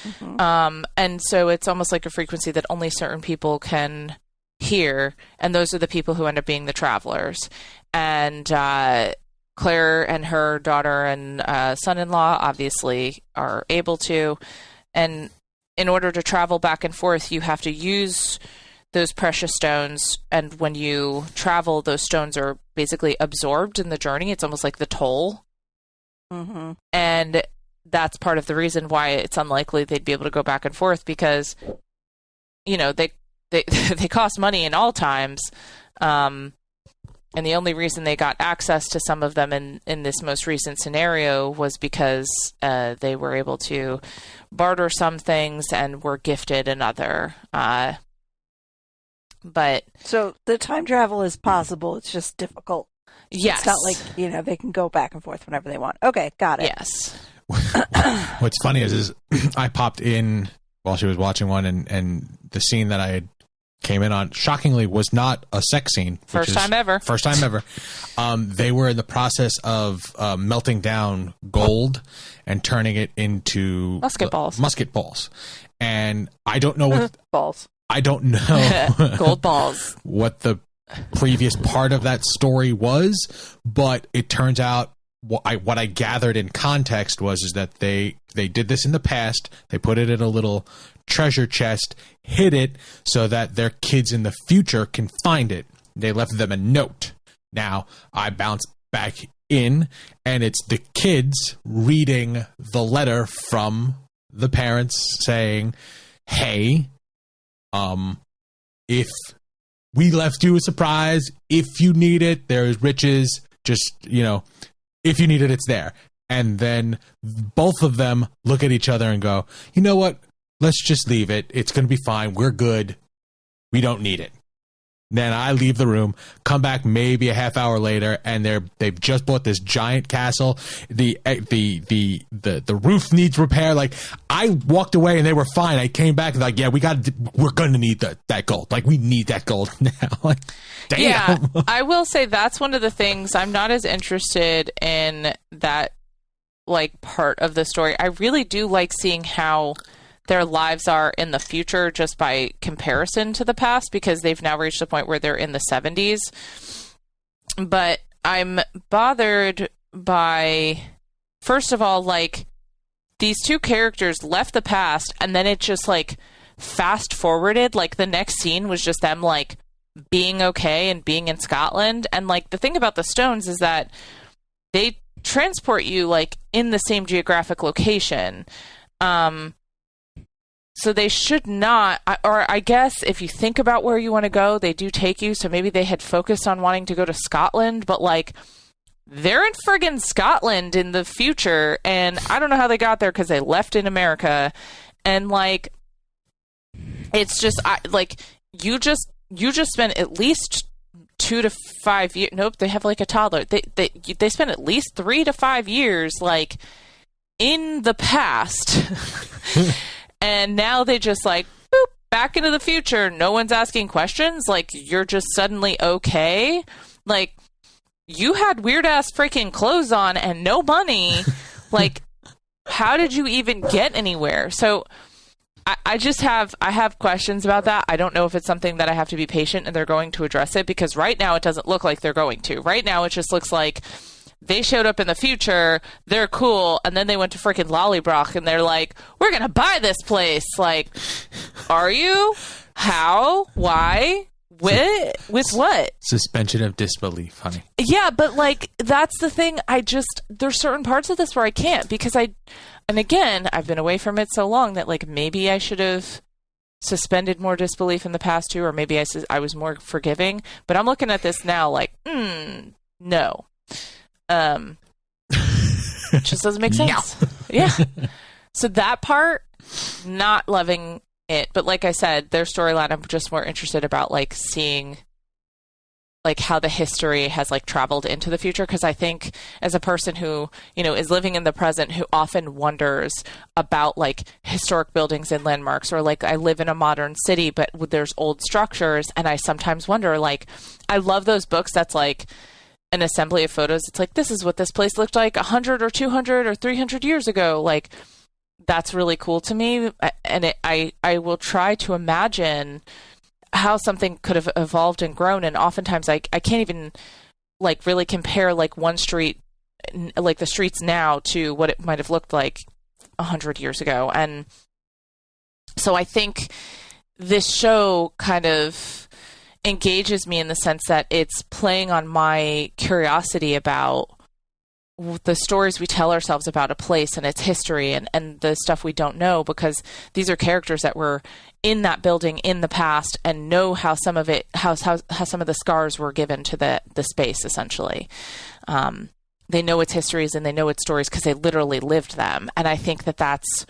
Mm-hmm. And so it's almost like a frequency that only certain people can hear, and those are the people who end up being the travelers. And Claire and her daughter and son-in-law obviously are able to, and in order to travel back and forth, you have to use those precious stones, and when you travel, those stones are basically absorbed in the journey. It's almost like the toll. Mm-hmm. And that's part of the reason why it's unlikely they'd be able to go back and forth, because, you know, they cost money in all times. And the only reason they got access to some of them in this most recent scenario was because they were able to barter some things and were gifted another. But so the time travel is possible. It's just difficult. Yes. It's not like, you know, they can go back and forth whenever they want. Okay, got it. Yes. What's funny is I popped in while she was watching one, and the scene that I came in on, shockingly, was not a sex scene. First time ever. They were in the process of melting down gold and turning it into musket balls. And I don't know what balls. I don't know gold balls. What the previous part of that story was, but it turns out what I gathered in context is that they did this in the past. They put it in a little treasure chest, hid it so that their kids in the future can find it. They left them a note. Now I bounce back in, and it's the kids reading the letter from the parents saying, "Hey, if we left you a surprise, if you need it, there's riches. Just, you know, if you need it, it's there." And then both of them look at each other and go, "You know what? Let's just leave it. It's going to be fine. We're good. We don't need it." Then I leave the room, come back maybe a half hour later, and they've just bought this giant castle. The roof needs repair. Like, I walked away and they were fine. I came back and like, yeah, we're gonna need that gold. Like, we need that gold now. Like, damn. Yeah, I will say that's one of the things I'm not as interested in, that like part of the story. I really do like seeing how their lives are in the future just by comparison to the past, because they've now reached a point where they're in the 70s. But I'm bothered by, first of all, like, these two characters left the past and then it just like fast forwarded. Like, the next scene was just them like being okay and being in Scotland. And like, the thing about the stones is that they transport you like in the same geographic location. So they should not, or I guess if you think about where you want to go, they do take you. So maybe they had focused on wanting to go to Scotland, but like, they're in friggin' Scotland in the future. And I don't know how they got there because they left in America. And like, it's just, you just spent at least 2 to 5 years. Nope, they have like a toddler. They spent at least 3 to 5 years like in the past. And now they just like, boop, back into the future. No one's asking questions. Like, you're just suddenly okay. Like, you had weird ass freaking clothes on and no money. Like, how did you even get anywhere? So I have questions about that. I don't know if it's something that I have to be patient and they're going to address it, because right now it doesn't look like they're going to. Right now it just looks like they showed up in the future, they're cool, and then they went to freaking Lollybrock and they're like, we're going to buy this place. Like, are you? How? Why? With what? Suspension of disbelief, honey. Yeah, but like, that's the thing. There's certain parts of this where I can't, because and again, I've been away from it so long that like, maybe I should have suspended more disbelief in the past too, or maybe I was more forgiving, but I'm looking at this now like, no. It just doesn't make sense. Yeah. So that part, not loving it. But like I said, their storyline, I'm just more interested about like seeing like how the history has like traveled into the future. Cause I think as a person who, is living in the present, who often wonders about like historic buildings and landmarks, or like I live in a modern city, but there's old structures. And I sometimes wonder, like, I love those books that's like an assembly of photos. It's like, this is what this place looked like 100 or 200 or 300 years ago. Like, that's really cool to me. And I will try to imagine how something could have evolved and grown. And oftentimes I can't even like really compare like one street, like the streets now, to what it might have looked like 100 years ago. And so I think this show kind of engages me in the sense that it's playing on my curiosity about the stories we tell ourselves about a place and its history and the stuff we don't know, because these are characters that were in that building in the past and know how some of it, how some of the scars were given to the space, essentially. They know its histories and they know its stories because they literally lived them. And I think that that's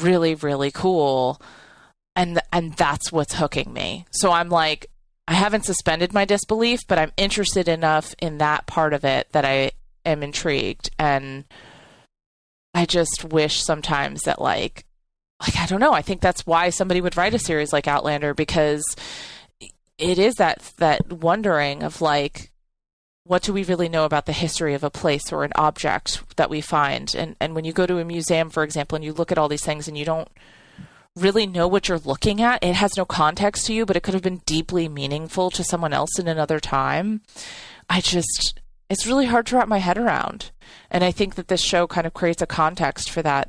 really, really cool. And that's what's hooking me. So I'm like, I haven't suspended my disbelief, but I'm interested enough in that part of it that I am intrigued. And I just wish sometimes that like, I don't know, I think that's why somebody would write a series like Outlander, because it is that wondering of like, what do we really know about the history of a place or an object that we find? And when you go to a museum, for example, and you look at all these things and you don't really know what you're looking at, it has no context to you, but it could have been deeply meaningful to someone else in another time. It's really hard to wrap my head around. And I think that this show kind of creates a context for that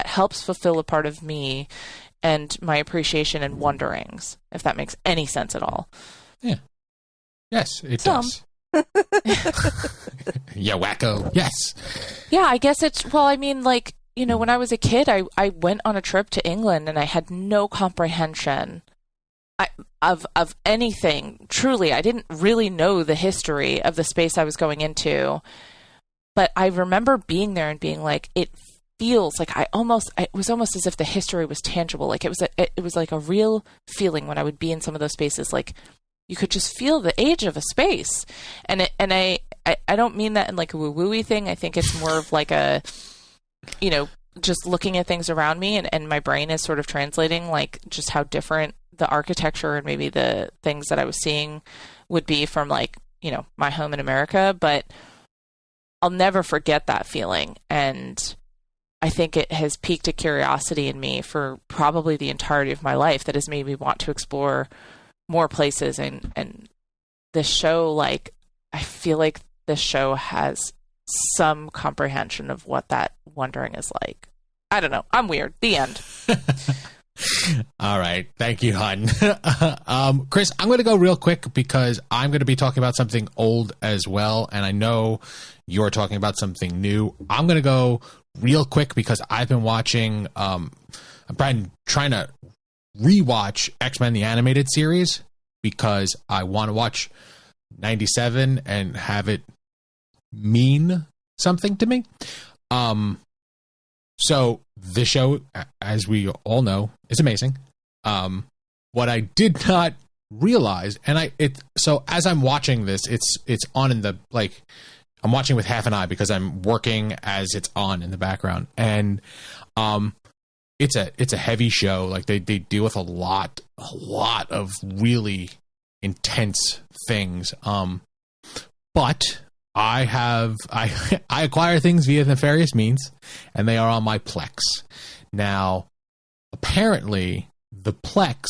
helps fulfill a part of me and my appreciation and wonderings, if that makes any sense at all. Yeah. Yes, it does. Yeah, wacko. Yes. Yeah, I guess when I was a kid, I went on a trip to England and I had no comprehension of anything. Truly, I didn't really know the history of the space I was going into. But I remember being there and being like, it feels like it was almost as if the history was tangible. Like it was like a real feeling when I would be in some of those spaces. Like you could just feel the age of a space. And I don't mean that in like a woo-woo-y thing. I think it's more of like a, you know, just looking at things around me, and my brain is sort of translating like just how different the architecture and maybe the things that I was seeing would be from like, you know, my home in America. But I'll never forget that feeling. And I think it has piqued a curiosity in me for probably the entirety of my life that has made me want to explore more places. And this show, like, I feel like this show has some comprehension of what that wondering is like. I don't know. I'm weird. The end. All right. Thank you, hon. Kris, I'm going to go real quick because I'm going to be talking about something old as well. And I know you're talking about something new. I'm going to go real quick because I've been watching, I'm trying to rewatch X-Men the Animated Series because I want to watch 97 and have it mean something to me. So this show, as we all know, is amazing. What I did not realize, so as I'm watching this, it's on in the, like, I'm watching with half an eye because I'm working as it's on in the background, and it's a heavy show. Like they deal with a lot of really intense things. But I acquire things via nefarious means, and they are on my Plex. Now, apparently, the Plex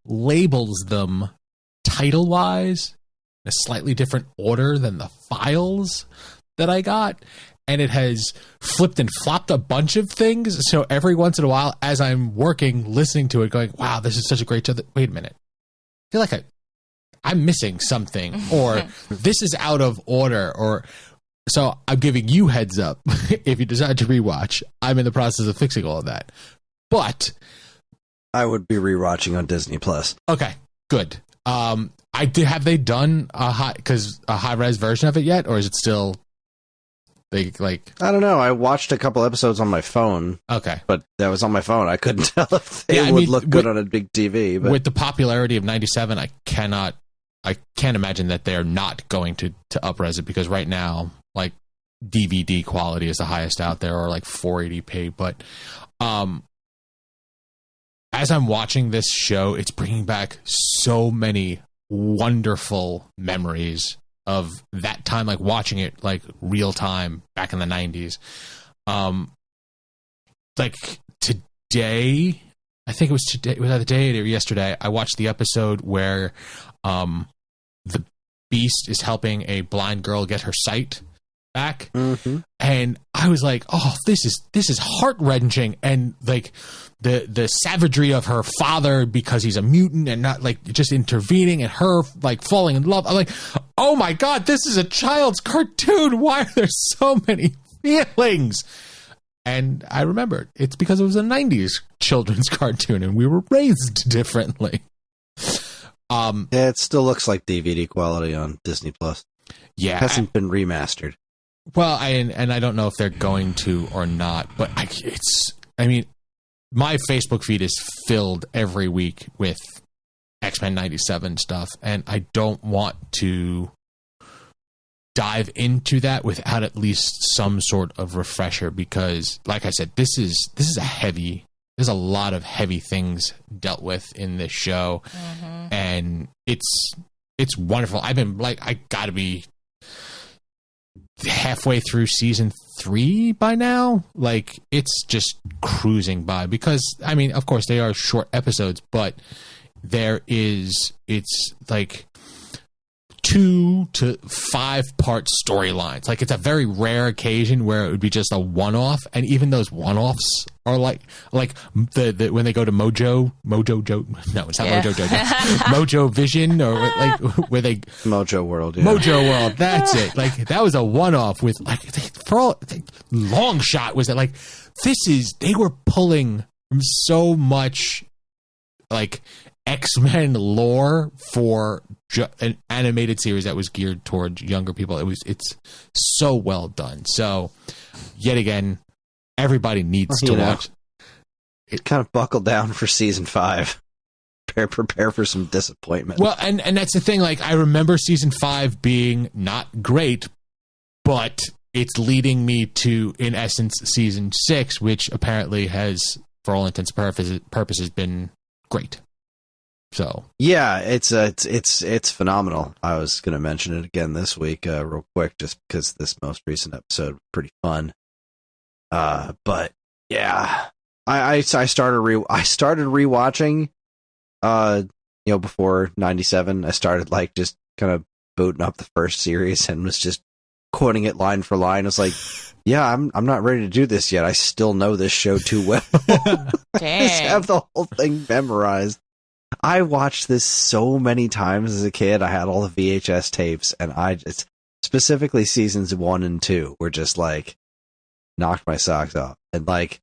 labels them title-wise in a slightly different order than the files that I got, and it has flipped and flopped a bunch of things. So every once in a while, as I'm working, listening to it, going, wow, this is such a great show. Wait a minute. I feel like I'm missing something, or this is out of order, or so I'm giving you heads up. If you decide to rewatch, I'm in the process of fixing all of that. But I would be rewatching on Disney Plus. Okay, good. Have they done a high res version of it yet, or is it still I don't know. I watched a couple episodes on my phone. Okay, but that was on my phone. I couldn't tell if they would look good on a big TV. But with the popularity of 97, I can't imagine that they're not going to up-res it, because right now, like, DVD quality is the highest out there, or like 480p. But as I'm watching this show, it's bringing back so many wonderful memories of that time, like watching it like real time back in the 90s. Like today, I think it was today, it was either today or yesterday, I watched the episode where the Beast is helping a blind girl get her sight back. Mm-hmm. And I was like, oh, this is heart-wrenching. And like the savagery of her father, because he's a mutant and not like just intervening, and her like falling in love. I'm like, oh my God, this is a child's cartoon. Why are there so many feelings? And I remembered it's because it was a 90s children's cartoon and we were raised differently. Yeah, it still looks like DVD quality on Disney Plus. Yeah, it hasn't been remastered. Well, and I don't know if they're going to or not, but my Facebook feed is filled every week with X-Men 97 stuff, and I don't want to dive into that without at least some sort of refresher, because, like I said, there's a lot of heavy things dealt with in this show, mm-hmm. and it's wonderful. I've been like, I gotta be halfway through season 3 by now. Like, it's just cruising by, because I mean, of course they are short episodes, but it's like 2 to 5 part storylines. Like, it's a very rare occasion where it would be just a one-off, and even those one-offs are like the when they go to Mojo Joe. No, it's not Mojo Joe. Mojo Vision, or like where they Mojo World. Yeah. Mojo World. That's it. Like, that was a one-off with like, for all long shot was that like, they were pulling from so much like X-Men lore for an animated series that was geared towards younger people. It's so well done. So yet again, everybody needs to watch. It kind of buckled down for season 5. prepare for some disappointment. Well, and that's the thing. Like, I remember season 5 being not great, but it's leading me to, in essence, season 6, which apparently has, for all intents and purposes, been great. So yeah, it's phenomenal. I was going to mention it again this week, real quick, just because this most recent episode was pretty fun. But yeah, I started rewatching. Before 97, I started like just kind of booting up the first series and was just quoting it line for line. I was like, yeah, I'm not ready to do this yet. I still know this show too well. Dang. I just have the whole thing memorized. I watched this so many times as a kid. I had all the VHS tapes, and I just, specifically seasons 1 and 2, were just like, knocked my socks off. And like,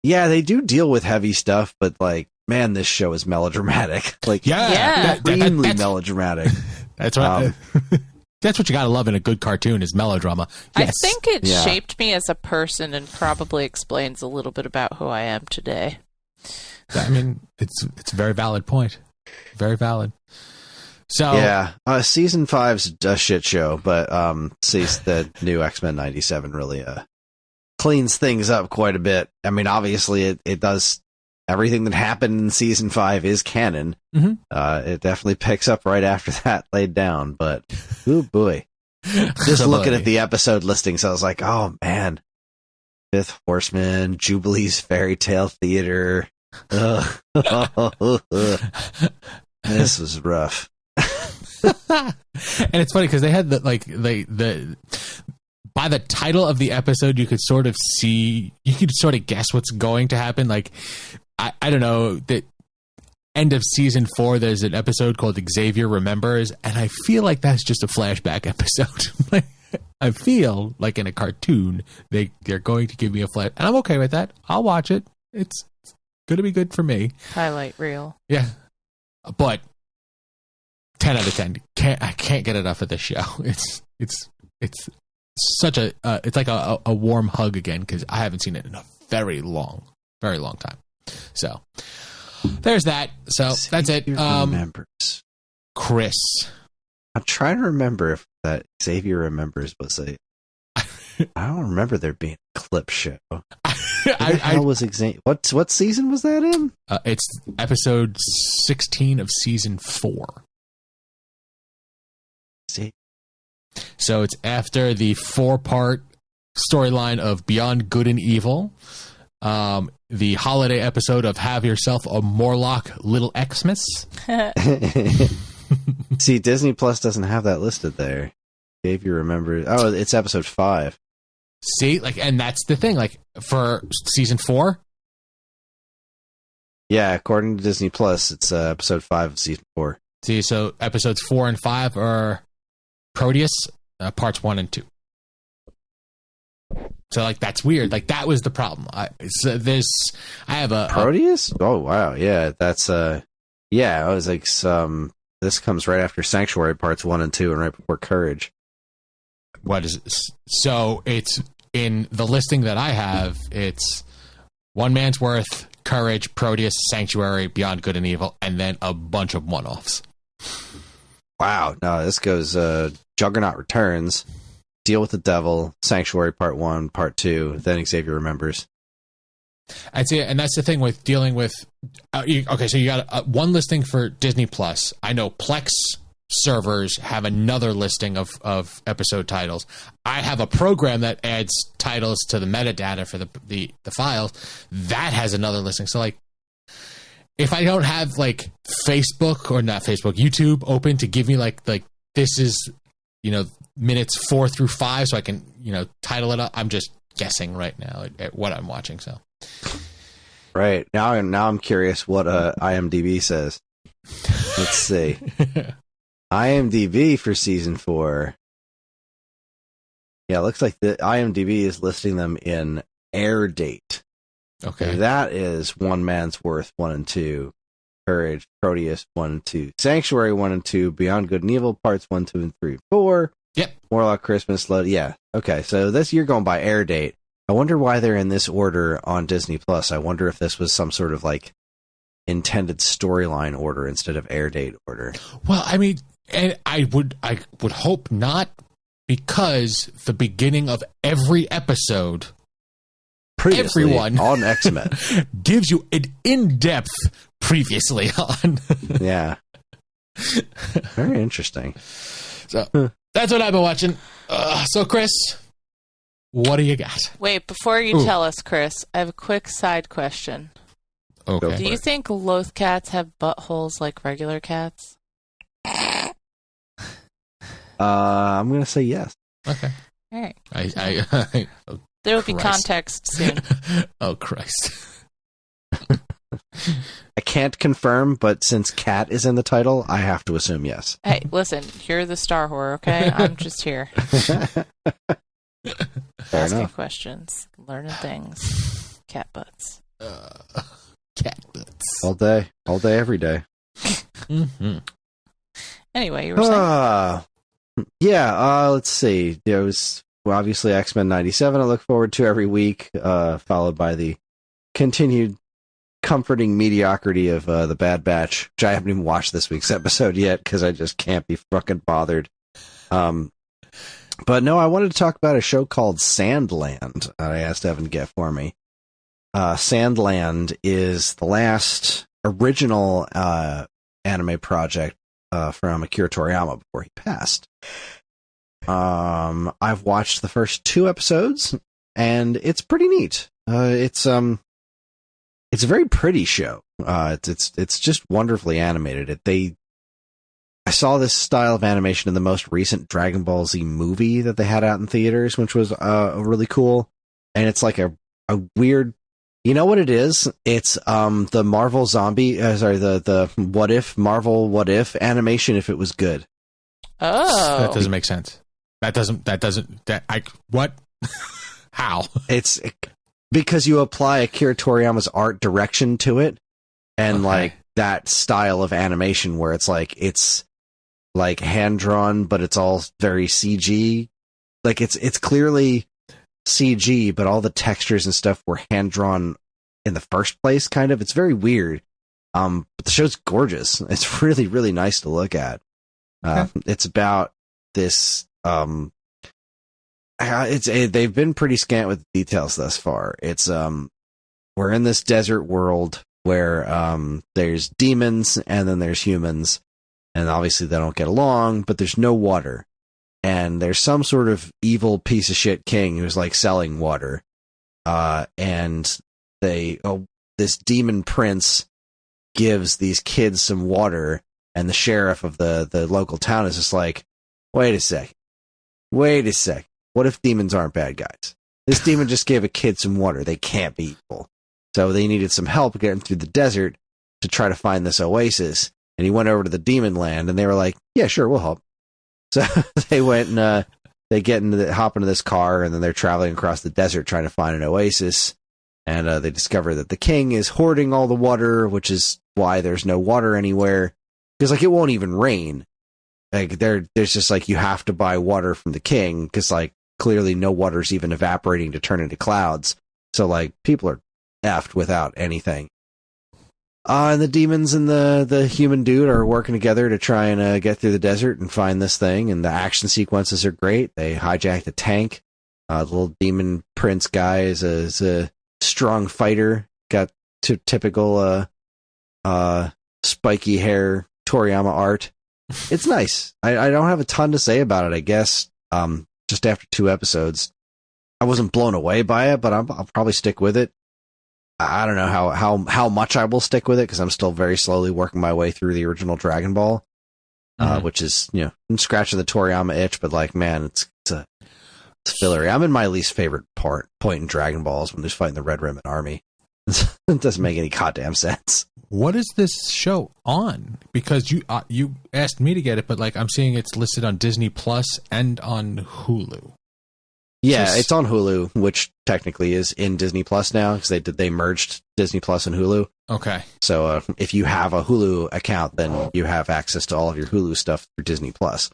yeah, they do deal with heavy stuff, but like, man, this show is melodramatic. Like, extremely melodramatic. That's right. That's what you gotta love in a good cartoon, is melodrama. Yes. I think it shaped me as a person and probably explains a little bit about who I am today. I mean, it's a very valid point. Very valid. So yeah, season 5's a shit show, but the new X-Men 97 really cleans things up quite a bit. I mean, obviously it does. Everything that happened in season 5 is canon. Mm-hmm. It definitely picks up right after that laid down, but oh boy. Just looking at the episode listings, I was like, oh man. Fifth Horseman, Jubilee's Fairy Tale Theater. This was rough. And it's funny because they had the by the title of the episode, you could sort of guess what's going to happen. Like, I don't know, that end of season 4, there's an episode called Xavier Remembers, and I feel like that's just a flashback episode. Like, I feel like in a cartoon, they're going to give me a flash, and I'm okay with that. I'll watch it. It's going to be good for me. Highlight reel. Yeah. But 10 out of 10. I can't get enough of this show. It's such a it's like a warm hug again, because I haven't seen it in a very long time. So there's that. So that's it. Remembers. Kris. I'm trying to remember if that Xavier Remembers was a. I don't remember there being a clip show. What season was that in? It's episode 16 of season 4. See? So it's after the 4-part storyline of Beyond Good and Evil, the holiday episode of Have Yourself a Morlock Little Xmas. See, Disney Plus doesn't have that listed there. Xavier Remembers. Oh, it's episode 5. See, like, and that's the thing. Like, for season 4. Yeah, according to Disney Plus, it's episode 5 of season 4. See, so episodes 4 and 5 are Proteus, parts 1 and 2. So, like, that's weird. Like, that was the problem. I have a Proteus. Oh wow, yeah, that's yeah. I was like, this comes right after Sanctuary parts 1 and 2, and right before Courage. What is it? So it's in the listing that I have. It's One Man's Worth, Courage, Proteus, Sanctuary, Beyond Good and Evil, and then a bunch of one-offs. Wow. No, this goes Juggernaut Returns, Deal with the Devil, Sanctuary Part 1, Part 2, then Xavier Remembers. I'd say, and that's the thing with dealing with. Okay, so you got one listing for Disney Plus. I know Plex servers have another listing of episode titles. I have a program that adds titles to the metadata for the files. That has another listing. So, like, if I don't have like Facebook or not Facebook, YouTube open to give me like this is, minutes 4 through 5, so I can, title it up. I'm just guessing right now at what I'm watching. So, right now I'm curious what IMDb says. Let's see. IMDb for season 4. Yeah, it looks like the IMDb is listing them in air date. Okay. That is One Man's Worth 1 and 2, Courage, Proteus 1 and 2, Sanctuary 1 and 2, Beyond Good and Evil parts 1, 2, and 3, 4. Yep. Morlock Christmas Load. Yeah. Okay, so this you're going by air date. I wonder why they're in this order on Disney Plus. I wonder if this was some sort of like intended storyline order instead of air date order. Well, I mean, and I would hope not, because the beginning of every episode, Previously everyone on X-Men gives you an in-depth previously on. Yeah. Very interesting. So that's what I've been watching. So, Chris, what do you got? Wait, before you tell us, Chris, I have a quick side question. Okay. Do you think Lothcats have buttholes like regular cats? I'm going to say yes. Okay. All right. Oh, There will be Christ. context soon. Oh, Christ. I can't confirm, but since cat is in the title, I have to assume yes. Hey, listen, you're the star whore, okay? I'm just here. Fair Asking enough. questions, learning things. Cat butts. Cat butts. All day, every day. Mm-hmm. Anyway, you were saying? Let's see. There was obviously X-Men 97 I look forward to every week, followed by the continued comforting mediocrity of The Bad Batch, which I haven't even watched this week's episode yet because I just can't be fucking bothered. But no, I wanted to talk about a show called Sandland that I asked Evan to get for me. Sandland is the last original anime project from Akira Toriyama before he passed. I've watched the first 2 episodes, and it's pretty neat. It's a very pretty show. It's just wonderfully animated. I saw this style of animation in the most recent Dragon Ball Z movie that they had out in theaters, which was really cool. And it's like a weird, you know what it is? It's the Marvel the Marvel What If animation if it was good. Oh. That doesn't make sense. What? How? It's because you apply Akira Toriyama's art direction to it, and like that style of animation where it's like hand drawn, but it's all very CG. Like it's clearly CG, but all the textures and stuff were hand drawn in the first place. Kind of, it's very weird. But the show's gorgeous. It's really, really nice to look at. It's about this. They've been pretty scant with details thus far. It's we're in this desert world where there's demons and then there's humans, and obviously they don't get along, but there's no water, and there's some sort of evil piece of shit king who's like selling water, and this demon prince gives these kids some water, and the sheriff of the local town is just like, wait a sec. What if demons aren't bad guys? This demon just gave a kid some water. They can't be evil. So they needed some help getting through the desert to try to find this oasis. And he went over to the demon land, and they were like, yeah, sure, we'll help. So they went and hop into this car, and then they're traveling across the desert trying to find an oasis. And they discover that the king is hoarding all the water, which is why there's no water anywhere. Because like it won't even rain. Like there's just like you have to buy water from the king because like clearly no water's even evaporating to turn into clouds. So like people are effed without anything. And the demons and the human dude are working together to try and get through the desert and find this thing. And the action sequences are great. They hijacked a tank. The little demon prince guy is a strong fighter. Got typical spiky hair Toriyama art. It's nice. I don't have a ton to say about it, I guess. Just after 2 episodes, I wasn't blown away by it, but I'll probably stick with it. I don't know how much I will stick with it because I'm still very slowly working my way through the original Dragon Ball, which is, I'm scratching the Toriyama itch, but like, man, it's fillery. I'm in my least favorite point in Dragon Balls when they're fighting the Red Ribbon Army. It doesn't make any goddamn sense. What is this show on? Because you asked me to get it, but like I'm seeing it's listed on Disney Plus and on Hulu. Yeah, it's on Hulu, which technically is in Disney Plus now because they merged Disney Plus and Hulu. Okay. So if you have a Hulu account, then you have access to all of your Hulu stuff through Disney Plus.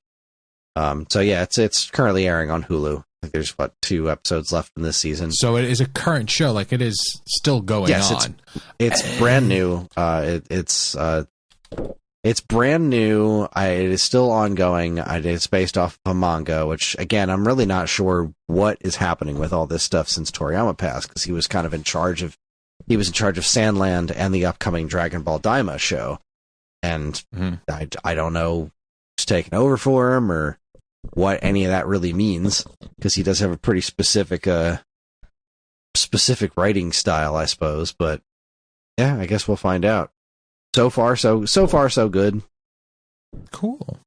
So yeah, it's currently airing on Hulu. think there's 2 episodes left in this season. So it is a current show, like it is still going on. It's brand new. It's brand new. It is still ongoing. It's based off of a manga, which again, I'm really not sure what is happening with all this stuff since Toriyama passed, because he was kind of in charge of Sandland and the upcoming Dragon Ball Daima show, and I don't know who's taking over for him or what any of that really means, because he does have a pretty specific writing style, I suppose. But yeah, I guess we'll find out. So far, so good. Cool.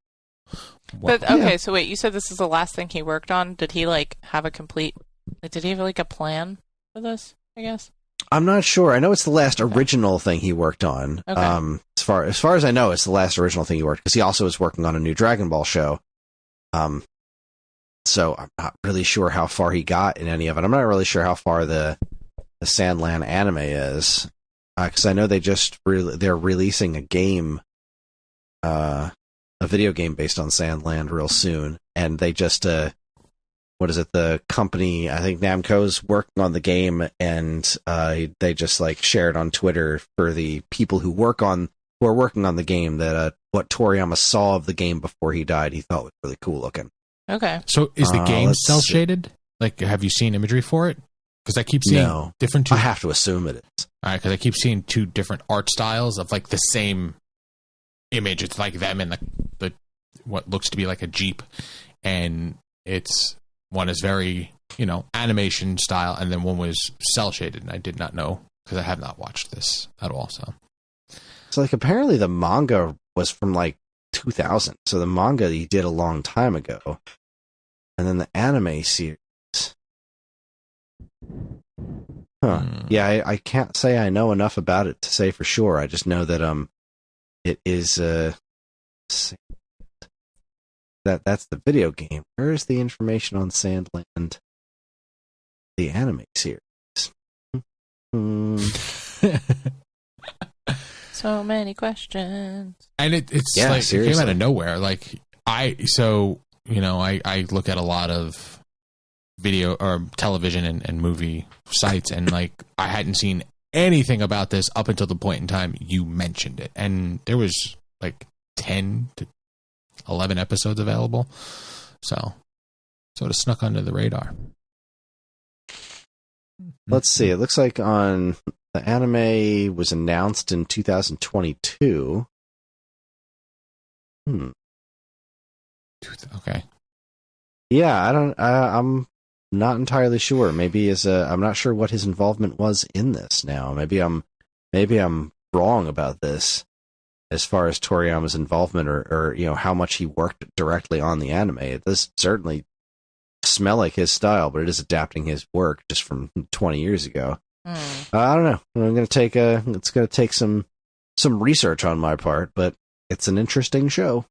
But okay, so wait, you said this is the last thing he worked on. Did he have a complete? Did he have a plan for this? I guess. I'm not sure. I know it's the last original thing he worked on. Okay. As far as I know, it's the last original thing he worked, because he also is working on a new Dragon Ball show. So I'm not really sure how far he got in any of it. I'm not really sure how far the Sandland anime is, because I know they're releasing a game, a video game based on Sandland real soon, and they just the company, I think Namco's working on the game, and they just shared on Twitter for the people who are working on the game that what Toriyama saw of the game before he died, he thought was really cool looking. Okay. So is the game cel shaded? Have you seen imagery for it? Because I keep seeing different. I have to assume it is. All right, because I keep seeing 2 different art styles of the same image. It's like them in the what looks to be like a Jeep, and one is very animation style, and then one was cel shaded. And I did not know, because I have not watched this at all. So apparently the manga was from 2000. So the manga he did a long time ago, and then the anime series. Huh. Yeah, I can't say I know enough about it to say for sure. I just know that it is that's the video game. Where is the information on Sandland, the anime series? So many questions. And it's seriously. It came out of nowhere. I look at a lot of video or television and movie sites, and I hadn't seen anything about this up until the point in time you mentioned it, and there was 10 to 11 episodes available, so it snuck under the radar. Let's see, it looks like on the anime was announced in 2022. Okay. Yeah, I'm not entirely sure. Maybe I'm not sure what his involvement was in this now. Maybe I'm wrong about this as far as Toriyama's involvement or how much he worked directly on the anime. It does certainly smell like his style, but it is adapting his work just from 20 years ago. I don't know. It's going to take some research on my part, but it's an interesting show.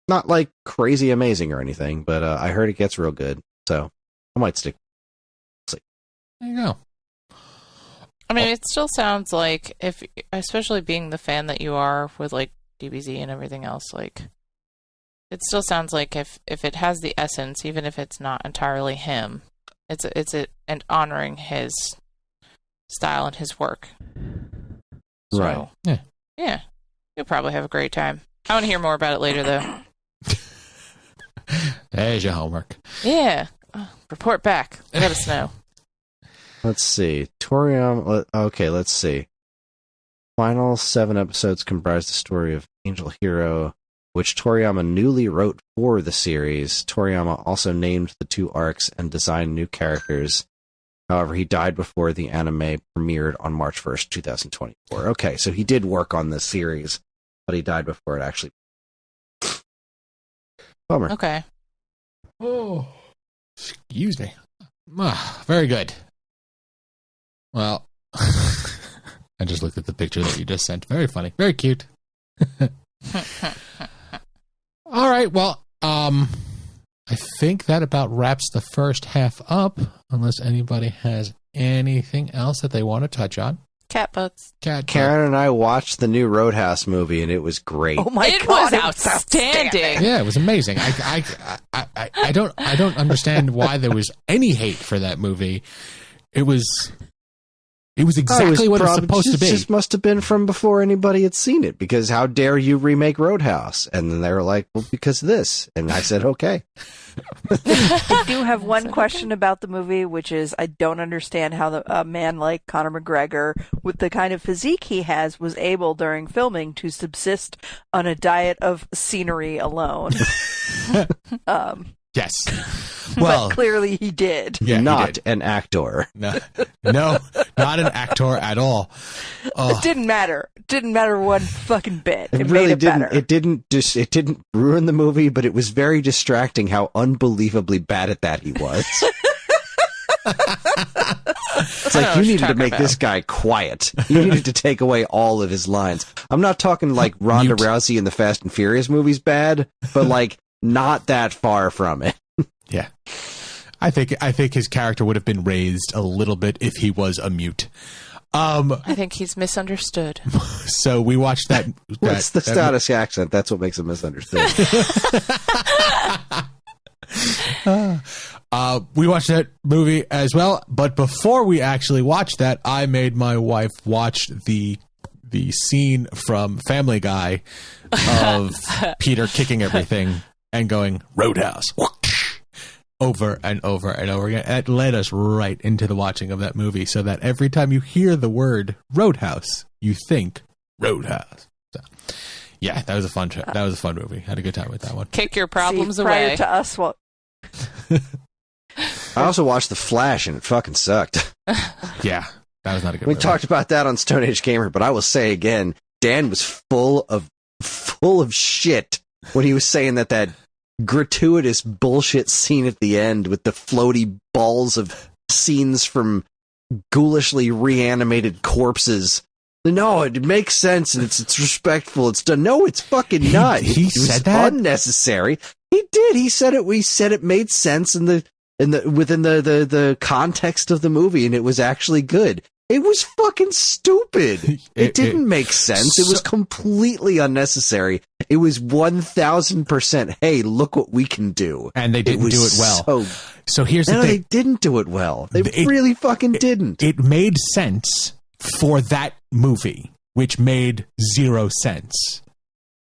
Not crazy amazing or anything, but I heard it gets real good, so I might stick. There you go. I mean, it still sounds like, especially being the fan that you are with DBZ and everything else, it still sounds like if it has the essence, even if it's not entirely him, it's and honoring his style and his work. So, right. Yeah. You'll probably have a great time. I want to hear more about it later, though. There's your homework. Yeah. Report back. Let us know. Let's see. Toriyama. Okay, let's see. Final 7 episodes comprise the story of Angel Hero, which Toriyama newly wrote for the series. Toriyama also named the 2 arcs and designed new characters. However, he died before the anime premiered on March 1st, 2024. Okay, so he did work on this series, but he died before it actually. Bummer. Okay. Oh, excuse me. Very good. Well, I just looked at the picture that you just sent. Very funny. Very cute. All right. Well, I think that about wraps the first half up, unless anybody has anything else that they want to touch on. Cat butts. Karen and I watched the new Roadhouse movie, and it was great. Oh my It god, was outstanding. Yeah, it was amazing. I don't understand why there was any hate for that movie. It was exactly what it was supposed to be. It just must have been from before anybody had seen it, because how dare you remake Roadhouse? And then they were like, well, because of this. And I said, okay. I do have one question about the movie, which is I don't understand how a man like Conor McGregor, with the kind of physique he has, was able during filming to subsist on a diet of scenery alone. Yes. Well, but clearly he did. Yeah, not an actor. No, not an actor at all. It didn't matter. It didn't matter one fucking bit. It really made it didn't. better. It didn't ruin the movie, but it was very distracting how unbelievably bad at that he was. It's like, you needed to make this guy quiet. You needed to take away all of his lines. I'm not talking like Ronda Rousey in the Fast and Furious movies bad, but like not that far from it. Yeah. I think his character would have been raised a little bit if he was a mute. I think he's misunderstood. So we watched that. What's the Scottish accent? That's what makes him misunderstood. We watched that movie as well, but before we actually watched that, I made my wife watch the scene from Family Guy of Peter kicking everything and going Roadhouse over and over and over again. It led us right into the watching of that movie, so that every time you hear the word Roadhouse, you think Roadhouse. So, yeah, that was a fun trip. That was a fun movie. Had a good time with that one. Kick your problems prior away. to us, what? I also watched The Flash, and it fucking sucked. Yeah, that was not a good We movie. talked about that on Stone Age Gamer, but I will say again, Dan was full of shit when he was saying that gratuitous bullshit scene at the end with the floaty balls of scenes from ghoulishly reanimated corpses. No, it makes sense and it's respectful. It's done. No, it's fucking not. He said that? Unnecessary. He did. He said it. We said it made sense within the context of the movie, and it was actually good. It was fucking stupid. It didn't make sense. It was completely unnecessary. It was 1000%. Hey, look what we can do. And they didn't do it well. So here's the thing. They didn't do it well. They really fucking didn't. It made sense for that movie, which made zero sense.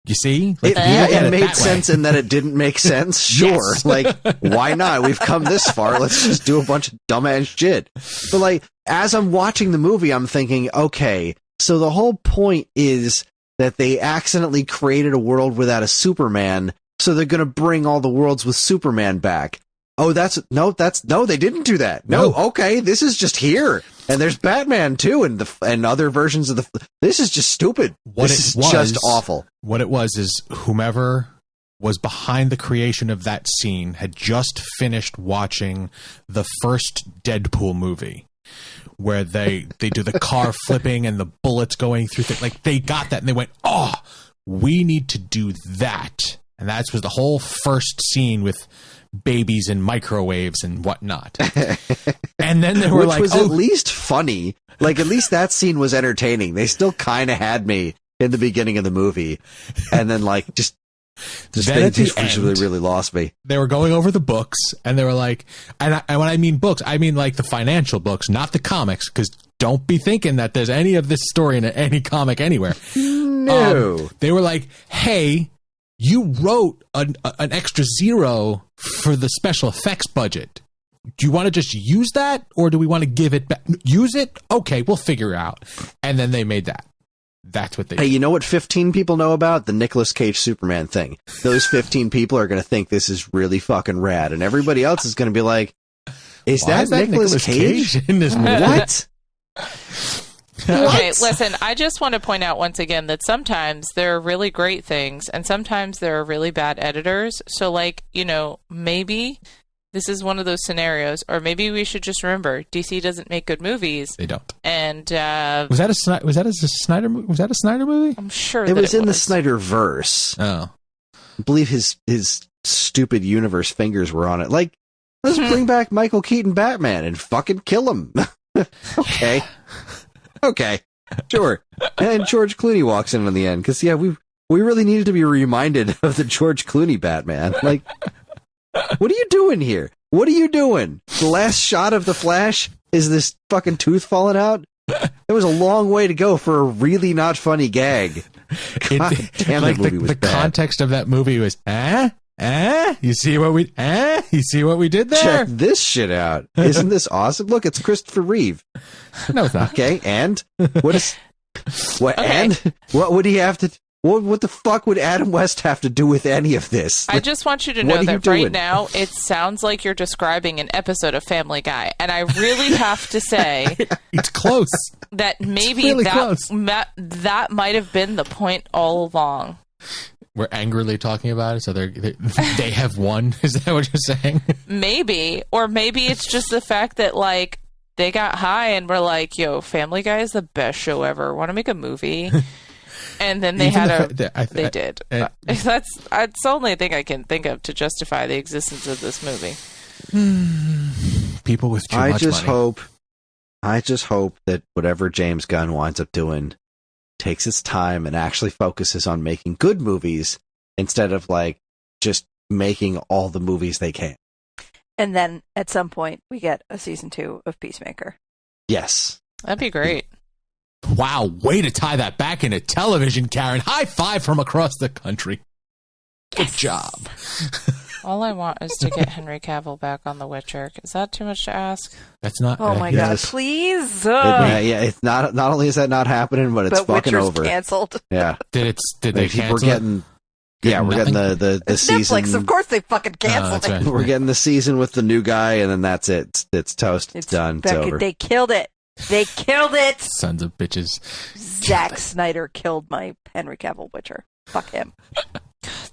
You see? It made sense in that it didn't make sense. Sure. Yes. Like, why not? We've come this far. Let's just do a bunch of dumbass shit. But like, as I'm watching the movie, I'm thinking, okay, so the whole point is that they accidentally created a world without a Superman, so they're going to bring all the worlds with Superman back. Oh, no, they didn't do that. No, okay, this is just here. And there's Batman too, and other versions of this is just stupid. This is just awful. What it was is whomever was behind the creation of that scene had just finished watching the first Deadpool movie, where they do the car flipping and the bullets going through things. Like, they got that and they went, oh, we need to do that. And that was the whole first scene with babies and microwaves and whatnot. And then they were which like, was at least funny. Like, at least that scene was entertaining. They still kind of had me in the beginning of the movie. And then like, just they just really lost me. They were going over the books, and they were like, and when I mean books, I mean like the financial books, not the comics, because don't be thinking that there's any of this story in any comic anywhere. No. They were like, hey, you wrote an extra zero for the special effects budget. Do you want to just use that, or do we want to give it back? Use it? Okay, we'll figure it out. And then they made that. That's what they did. Hey, you know what 15 people know about? The Nicolas Cage Superman thing. Those 15 people are going to think this is really fucking rad, and everybody else is going to be like, is that Nicolas Cage in this movie? What? Okay, listen, I just want to point out once again that sometimes there are really great things and sometimes there are really bad editors. So, like, maybe this is one of those scenarios, or maybe we should just remember DC doesn't make good movies. They don't. And was that a Snyder movie? I'm sure it was in the Snyderverse. Oh, I believe his stupid universe fingers were on it. Like, let's bring back Michael Keaton Batman and fucking kill him. Okay. Sure. And then George Clooney walks in the end because we really needed to be reminded of the George Clooney Batman. Like, what are you doing here? What are you doing? The last shot of the Flash is this fucking tooth falling out. There was a long way to go for a really not funny gag. God damn, like that movie was the bad. context of that movie was, you see what we did there? Check this shit out. Isn't this awesome? Look, it's Christopher Reeve. No, it's not. Okay, and what is what? Okay. And what would he have to? What the fuck would Adam West have to do with any of this? I just want you to What know are you that doing? right now it sounds like you're describing an episode of Family Guy, and I really have to say It's close. that maybe really close. that might have been the point all along. We're angrily talking about it, so they have won. Is that what you're saying? Maybe, or maybe it's just the fact that like they got high and were like, "Yo, Family Guy is the best show ever. Want to make a movie?" And then they they did. That's the only thing I can think of to justify the existence of this movie. People with too much money. I just hope that whatever James Gunn winds up doing takes his time and actually focuses on making good movies instead of like just making all the movies they can. And then at some point we get a season 2 of Peacemaker. Yes. That'd be great. Wow, way to tie that back into television, Karen. High five from across the country. Good job. All I want is to get Henry Cavill back on The Witcher. Is that too much to ask? That's not. Oh my Yes. god, please! It's not only is that not happening, but it's fucking Witcher's over. canceled. Yeah. Did they Like, cancel we're getting we're getting the It's season. Netflix, of course they fucking canceled that's it. right. We're getting the season with the new guy, and then that's it. It's toast. It's done. It's over. They killed it. They killed it. Sons of bitches. Zack Snyder killed my Henry Cavill Witcher. Fuck him.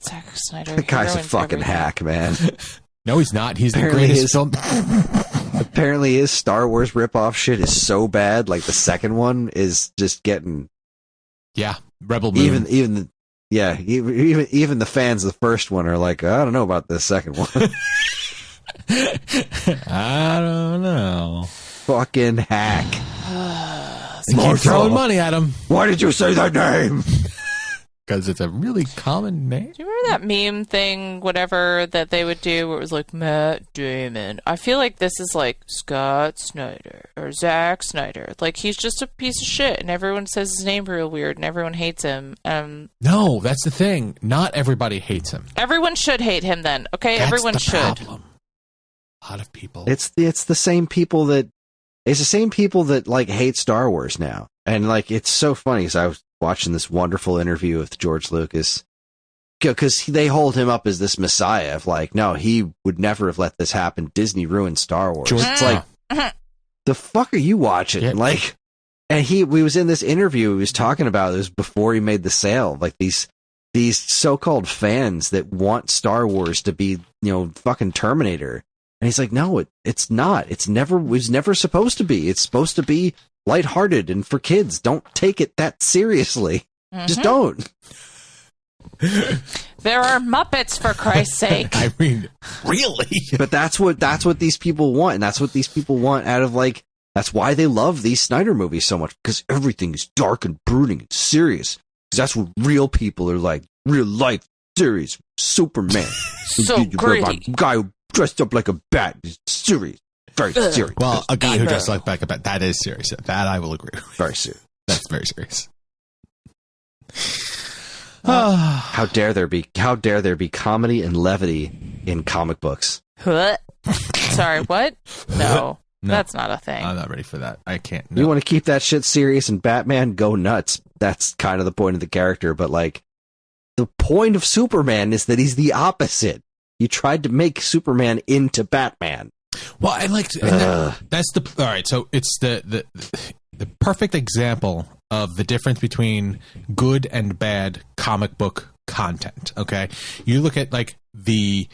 Zack Snyder. The guy's a ruins fucking everything. hack, man. No, he's not. He's the Apparently greatest his- film. Apparently, his Star Wars ripoff shit is so bad. Like the second one is just getting Yeah, Rebel Moon. even the fans of the first one are like, I don't know about this second one. I don't know. Fucking hack. They keep throwing money at him Why did you say that name? because it's a really common name. Do you remember that meme thing, whatever, that they would do where it was like Matt Damon? I feel like this is like Scott Snyder or Zack Snyder. Like he's just a piece of shit and everyone says his name real weird and everyone hates him. No, that's the thing. Not everybody hates him. Everyone should hate him then, okay? That's Everyone the should. problem. A lot of people. It's the same people that like hate Star Wars now, and like it's so funny because I was watching this wonderful interview with George Lucas because they hold him up as this messiah of like, no, he would never have let this happen. Disney ruined Star Wars. It's like, the fuck are you watching? Yeah. Like, and we was in this interview. He was talking about it was before he made the sale. Like these so-called fans that want Star Wars to be, fucking Terminator. And he's like, no, it's not. It was never supposed to be. It's supposed to be lighthearted and for kids. Don't take it that seriously. Just don't. There are Muppets, for Christ's sake. I mean, really? But that's what these people want, and that's what these people want out of like. That's why they love these Snyder movies so much, because everything is dark and brooding and serious. Because that's what real people are like. Real life, serious Superman. So gritty. A guy who dressed up like a bat. He's serious. Very serious. Well, a guy who dressed like back about that is serious. That I will agree with. Very serious. That's very serious. How dare there be comedy and levity in comic books? What? Sorry, what? No, that's not a thing. I'm not ready for that. I can't. No. You want to keep that shit serious and Batman, go nuts. That's kind of the point of the character, but like the point of Superman is that he's the opposite. You tried to make Superman into Batman. Well, I like that's the all right. So it's the perfect example of the difference between good and bad comic book content. Okay, you look at like the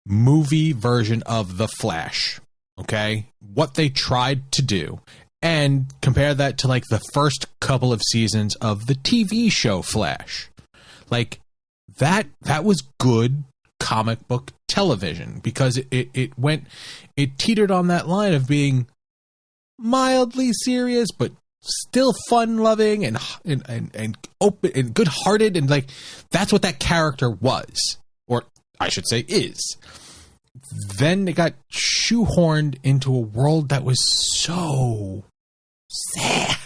movie version of The Flash. Okay, what they tried to do, and compare that to like the first couple of seasons of the TV show Flash. Like that was good comic book television because it teetered on that line of being mildly serious but still fun-loving and open and good-hearted, and like that's what that character was, or I should say is. Then it got shoehorned into a world that was so sad,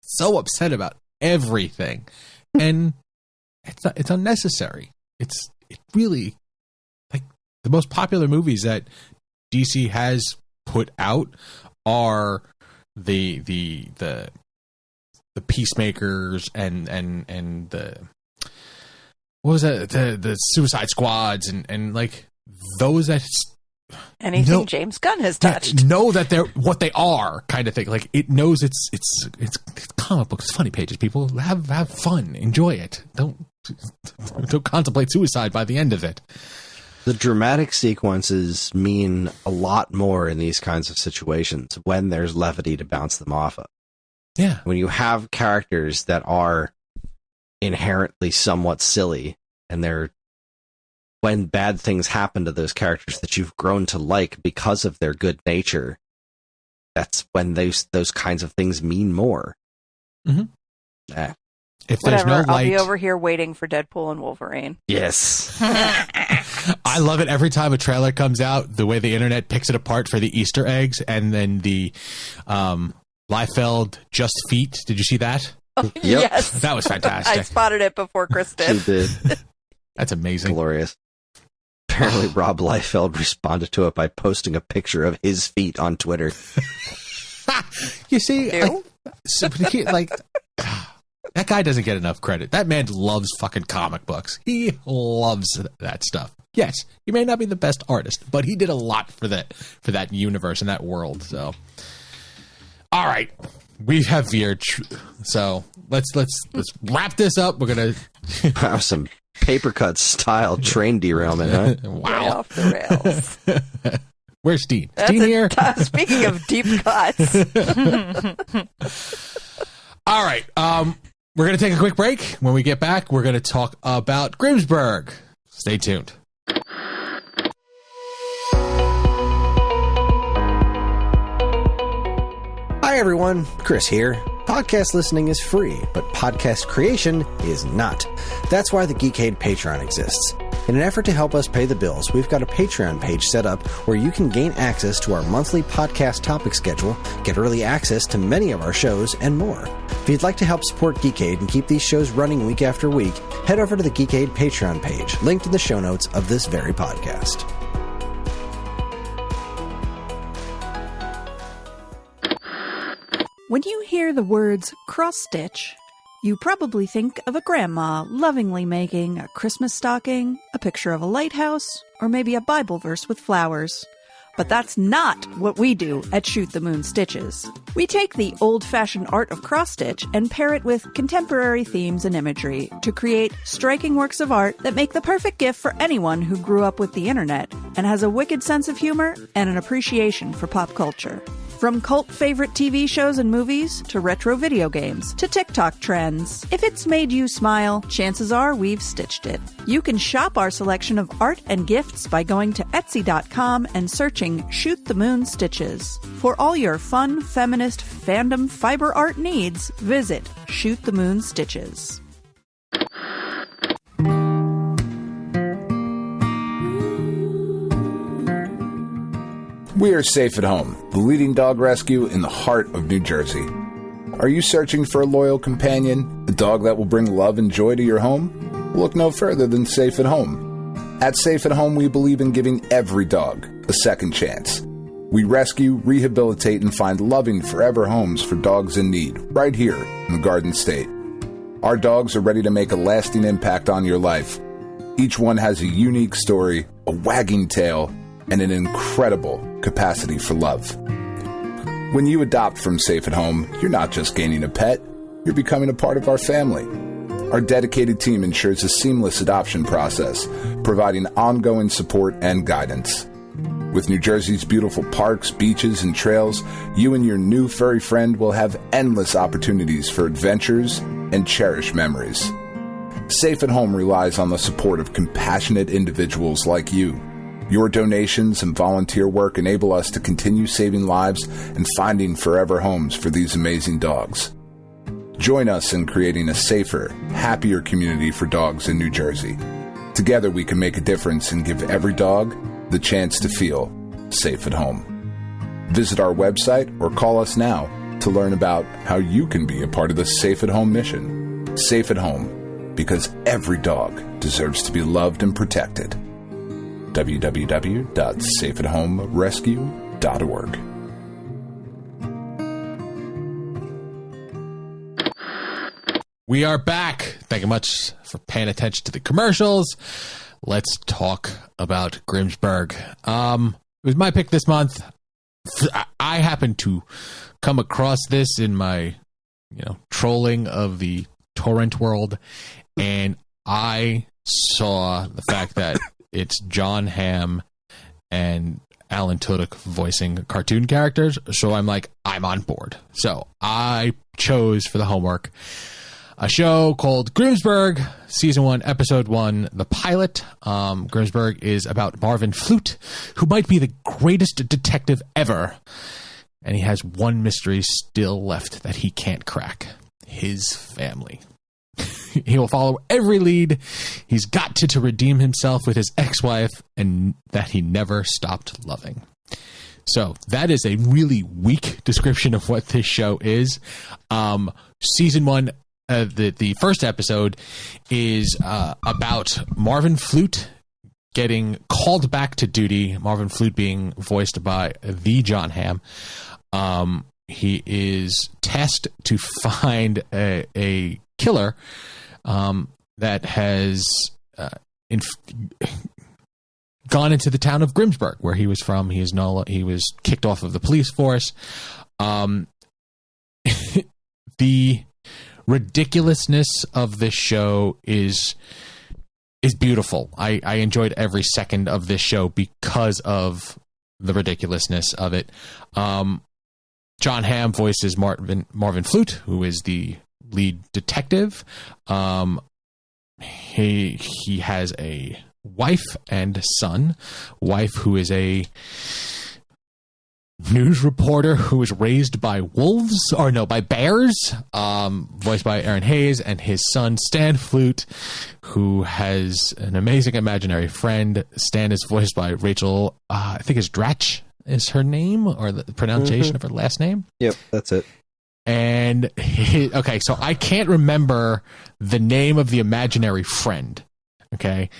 so upset about everything, and it's unnecessary. It really, like, the most popular movies that DC has put out are the Peacemakers and the, what was that, the Suicide Squads and like those that anything James Gunn has touched know that they're what they are, kind of thing. Like, it knows it's comic books, it's funny pages. People have fun, enjoy it. Don't contemplate suicide by the end of it. The dramatic sequences mean a lot more in these kinds of situations when there's levity to bounce them off of. Yeah. When you have characters that are inherently somewhat silly, and when bad things happen to those characters that you've grown to like because of their good nature, that's when those kinds of things mean more. Mm-hmm. If there's Whatever, no light, I'll be over here waiting for Deadpool and Wolverine. Yes. I love it every time a trailer comes out, the way the internet picks it apart for the Easter eggs, and then the Liefeld Just Feet. Did you see that? Oh, Yep. Yes. That was fantastic. I spotted it before Chris did. She did. That's amazing. Glorious. Apparently, Rob Liefeld responded to it by posting a picture of his feet on Twitter. You see, Ew. like that guy doesn't get enough credit. That man loves fucking comic books. He loves that stuff. Yes, he may not be the best artist, but he did a lot for that universe and that world. So, all right, we have veered. So let's wrap this up. We're gonna Wow, some paper cut style train derailment, huh? Way off the rails. Where's Dean? That's Dean here? Speaking of deep cuts. All right. We're going to take a quick break. When we get back, we're going to talk about Grimsburg. Stay tuned. Hi everyone, Chris here. Podcast listening is free, but podcast creation is not. That's why the Geekade Patreon exists. In an effort to help us pay the bills, we've got a Patreon page set up where you can gain access to our monthly podcast topic schedule, get early access to many of our shows, and more. If you'd like to help support Geekade and keep these shows running week after week, head over to the Geekade Patreon page, linked in the show notes of this very podcast. When you hear the words cross-stitch, you probably think of a grandma lovingly making a Christmas stocking, a picture of a lighthouse, or maybe a Bible verse with flowers. But that's not what we do at Shoot the Moon Stitches. We take the old-fashioned art of cross-stitch and pair it with contemporary themes and imagery to create striking works of art that make the perfect gift for anyone who grew up with the internet and has a wicked sense of humor and an appreciation for pop culture. From cult favorite TV shows and movies, to retro video games, to TikTok trends. If it's made you smile, chances are we've stitched it. You can shop our selection of art and gifts by going to Etsy.com and searching Shoot the Moon Stitches. For all your fun, feminist, fandom fiber art needs, visit Shoot the Moon Stitches. We are Safe at Home, the leading dog rescue in the heart of New Jersey. Are you searching for a loyal companion, a dog that will bring love and joy to your home? Look no further than Safe at Home. At Safe at Home, we believe in giving every dog a second chance. We rescue, rehabilitate, and find loving forever homes for dogs in need, right here in the Garden State. Our dogs are ready to make a lasting impact on your life. Each one has a unique story, a wagging tail, and an incredible capacity for love. When you adopt from Safe at Home, you're not just gaining a pet, you're becoming a part of our family. Our dedicated team ensures a seamless adoption process, providing ongoing support and guidance. With New Jersey's beautiful parks, beaches, and trails, you and your new furry friend will have endless opportunities for adventures and cherished memories. Safe at Home relies on the support of compassionate individuals like you. Your donations and volunteer work enable us to continue saving lives and finding forever homes for these amazing dogs. Join us in creating a safer, happier community for dogs in New Jersey. Together we can make a difference and give every dog the chance to feel safe at home. Visit our website or call us now to learn about how you can be a part of the Safe at Home mission. Safe at Home, because every dog deserves to be loved and protected. www.safeathomerescue.org. We are back. Thank you much for paying attention to the commercials. Let's talk about Grimsburg. It was my pick this month. I happened to come across this in my, trolling of the torrent world, and I saw the fact that it's John Hamm and Alan Tudyk voicing cartoon characters. So I'm like, I'm on board. So I chose for the homework a show called Grimsburg, Season 1, Episode 1, the pilot. Grimsburg is about Marvin Flute, who might be the greatest detective ever. And he has one mystery still left that he can't crack. His family. He will follow every lead. He's got to redeem himself with his ex-wife and that he never stopped loving. So that is a really weak description of what this show is. Season 1, the first episode is about Marvin Flute getting called back to duty. Marvin Flute being voiced by the John Hamm. He is tasked to find a killer that has gone into the town of Grimsburg, where he was from. He was kicked off of the police force. The ridiculousness of this show is beautiful. I enjoyed every second of this show because of the ridiculousness of it. John Hamm voices Marvin Flute, who is the lead detective. He has a wife and son. Wife who is a news reporter who was raised by by bears, voiced by Aaron Hayes, and his son Stan Flute, who has an amazing imaginary friend. Stan is voiced by Rachel, I think it's Dratch is her name, or the pronunciation of her last name. Yep, that's it. And so I can't remember the name of the imaginary friend. Okay,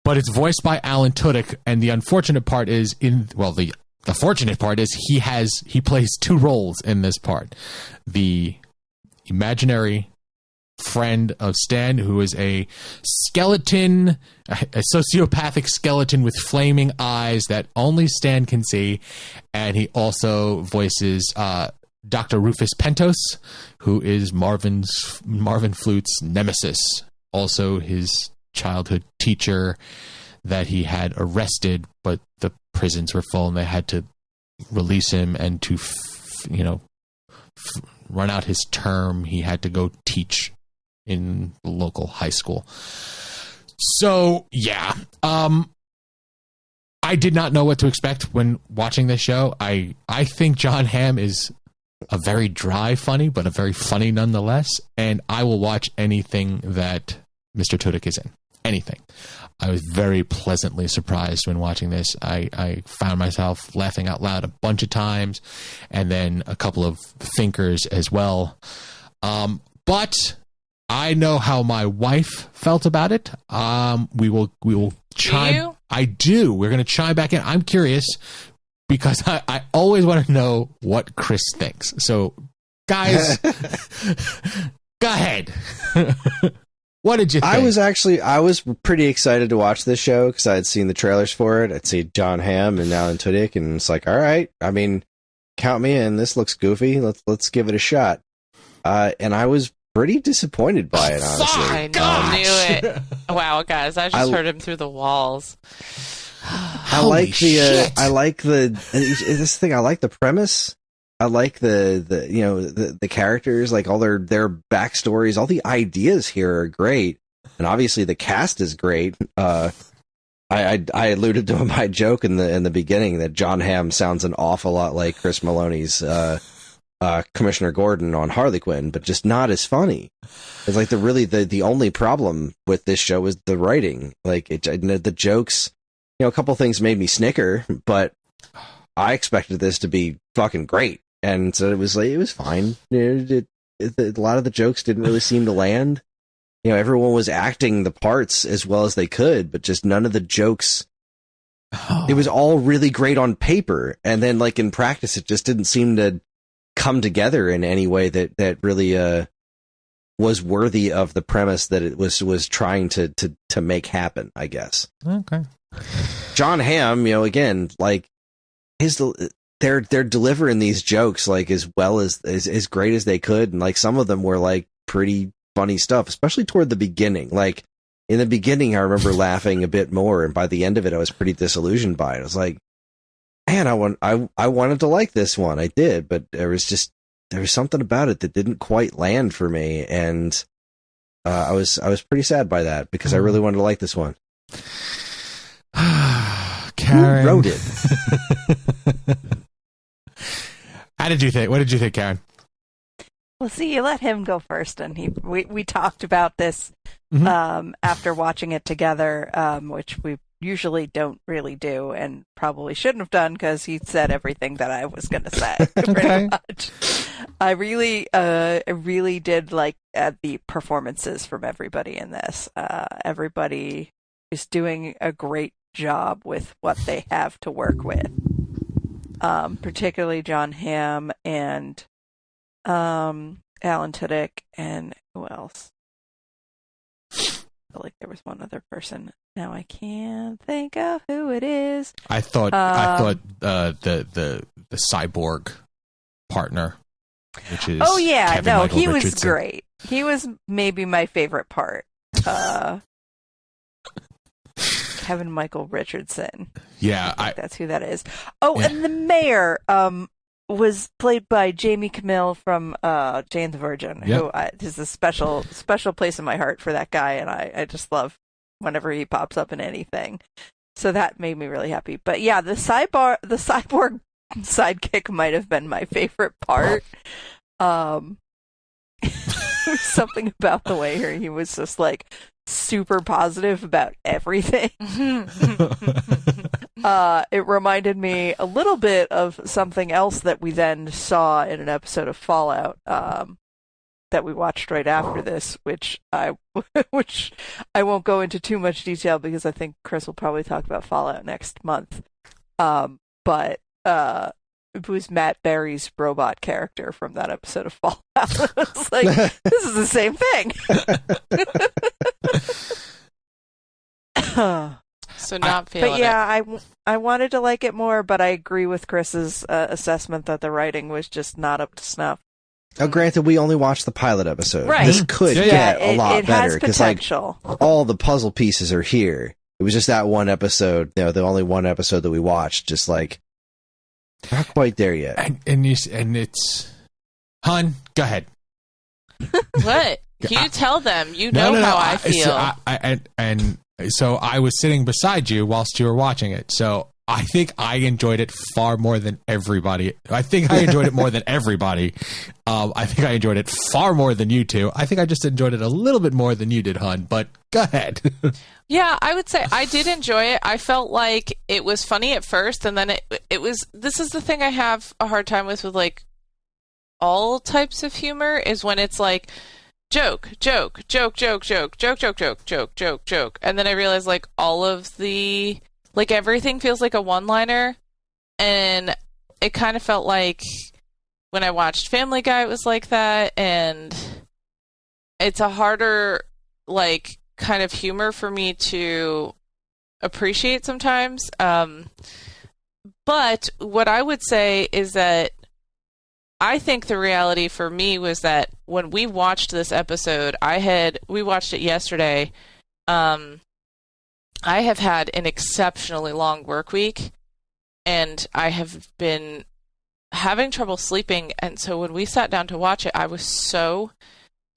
but it's voiced by Alan Tudyk, and the unfortunate part is the fortunate part is he plays two roles in this part. The imaginary friend of Stan, who is a skeleton, a sociopathic skeleton with flaming eyes that only Stan can see, and he also voices Dr. Rufus Pentos, who is Marvin Flute's nemesis, also his childhood teacher that he had arrested, but the prisons were full and they had to release him, and to run out his term, he had to go teach in the local high school. So yeah, I did not know what to expect when watching this show. I think John Hamm is a very dry funny, but a very funny nonetheless, and I will watch anything that Mr. Tudyk is in. Anything. I was very pleasantly surprised when watching this. I found myself laughing out loud a bunch of times, and then a couple of thinkers as well. But I know how my wife felt about it. We will chime. Do you? I do. We're going to chime back in. I'm curious because I always want to know what Kris thinks. So, guys, go ahead. What did you think? I was pretty excited to watch this show because I had seen the trailers for it. I'd see John Hamm and Alan Tudyk, and it's like, all right, I mean, count me in. This looks goofy. Let's give it a shot. And I was pretty disappointed by it, honestly. I knew it. Wow, guys, I just heard him through the walls. I like the premise. I like the characters, like all their backstories, all the ideas here are great, and obviously the cast is great. I alluded to my joke in the beginning that John Hamm sounds an awful lot like Chris Maloney's Commissioner Gordon on Harley Quinn, but just not as funny. It's like the only problem with this show is the writing. Like the jokes, a couple things made me snicker, but I expected this to be fucking great, and so it was fine. A lot of the jokes didn't really seem to land. Everyone was acting the parts as well as they could, but just none of the jokes. Oh. It was all really great on paper, and then like in practice, it just didn't seem to come together in any way that really was worthy of the premise that it was trying to make happen, I guess. Okay. John Hamm, again, like they're delivering these jokes like as well as great as they could, and like some of them were like pretty funny stuff, especially toward the beginning. Like in the beginning, I remember laughing a bit more, and by the end of it, I was pretty disillusioned by it. I was like, man, I wanted to like this one. I did, but there was something about it that didn't quite land for me, and I was pretty sad by that because I really wanted to like this one. Karen. Who wrote it? How did you think? What did you think, Karen? Well, see, you let him go first, and we talked about this after watching it together, which we usually don't really do, and probably shouldn't have done because he said everything that I was going to say. Pretty much. I really did like the performances from everybody in this. Everybody is doing a great job with what they have to work with. Particularly John Hamm and Alan Tudyk, and who else? I feel like there was one other person. Now I can't think of who it is. I thought the cyborg partner, which is Kevin Michael he Richardson. Was great. He was maybe my favorite part. Kevin Michael Richardson. Yeah, I think that's who that is. Oh, yeah. And the mayor was played by Jamie Camille from Jane the Virgin, who is a special place in my heart for that guy, and I just love whenever he pops up in anything. So that made me really happy. But yeah, the cyborg sidekick might have been my favorite part. Something about the way he was just like super positive about everything. It reminded me a little bit of something else that we then saw in an episode of Fallout that we watched right after this, which I won't go into too much detail because I think Chris will probably talk about Fallout next month. But it was Matt Berry's robot character from that episode of Fallout. It's like, this is the same thing. So not feeling but yeah, I wanted to like it more, but I agree with Chris's assessment that the writing was just not up to snuff. Now, granted, we only watched the pilot episode. Right. This could get a lot better because like all the puzzle pieces are here. It was just that one episode, the only one episode that we watched, just like not quite there yet. And it's Hun, go ahead. What? You tell them. You know how I feel. So I was sitting beside you whilst you were watching it. So I think I enjoyed it far more than everybody. I think I enjoyed it more than everybody. I think I enjoyed it far more than you two. I think I just enjoyed it a little bit more than you did, Hun. But go ahead. Yeah, I would say I did enjoy it. I felt like it was funny at first, and then it was. This is the thing I have a hard time with like all types of humor is when it's like joke, joke, joke, joke, joke, joke, joke, joke, joke, joke, joke, and then I realize like all of the like everything feels like a one-liner, and it kind of felt like when I watched Family Guy, it was like that, and it's a harder like kind of humor for me to appreciate sometimes. But what I would say is that I think the reality for me was that when we watched this episode, we watched it yesterday. I have had an exceptionally long work week, and I have been having trouble sleeping. And so when we sat down to watch it, I was so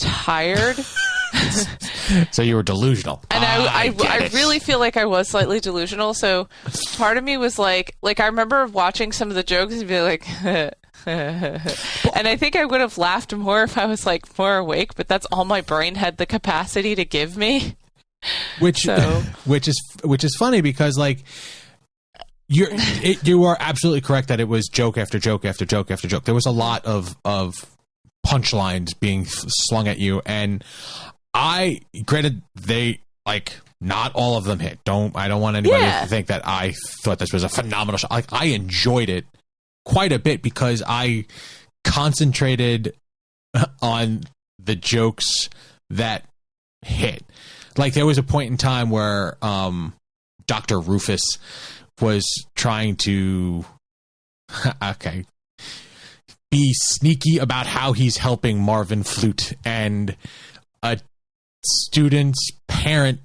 tired So you were delusional. And I really feel like I was slightly delusional. So part of me was like I remember watching some of the jokes and be like, and I think I would have laughed more if I was like more awake, but that's all my brain had the capacity to give me. Which is funny because like you are absolutely correct that it was joke after joke after joke after joke. There was a lot of punchlines being slung at you, and granted, they like not all of them hit. I don't want anybody to think that I thought this was a phenomenal show. Like I enjoyed it quite a bit because I concentrated on the jokes that hit. Like there was a point in time where Dr. Rufus was trying to be sneaky about how he's helping Marvin Flute, and a student's parent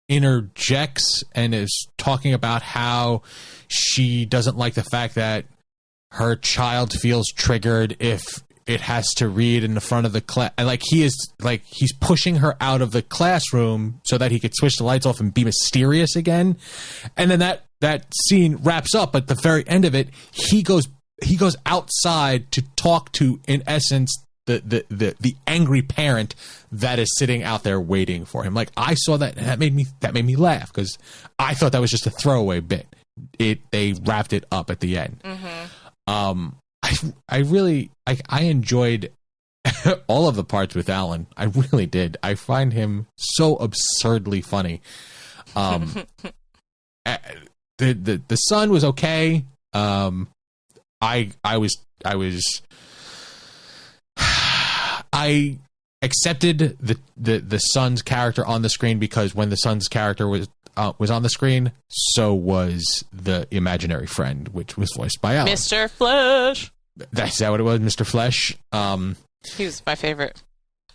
interjects and is talking about how she doesn't like the fact that her child feels triggered if it has to read in the front of the class. And like he's pushing her out of the classroom so that he could switch the lights off and be mysterious again. And then that scene wraps up. At the very end of it, he goes outside to talk to, in essence, the angry parent that is sitting out there waiting for him. Like I saw that, and that made me laugh because I thought that was just a throwaway bit. They wrapped it up at the end. Mm-hmm. I really enjoyed all of the parts with Alan. I really did. I find him so absurdly funny. The son was okay. I accepted the son's character on the screen because when the son's character was on the screen, so was the imaginary friend, which was voiced by Alan. Mr. Flesh. That's what it was, Mr. Flesh. He was my favorite.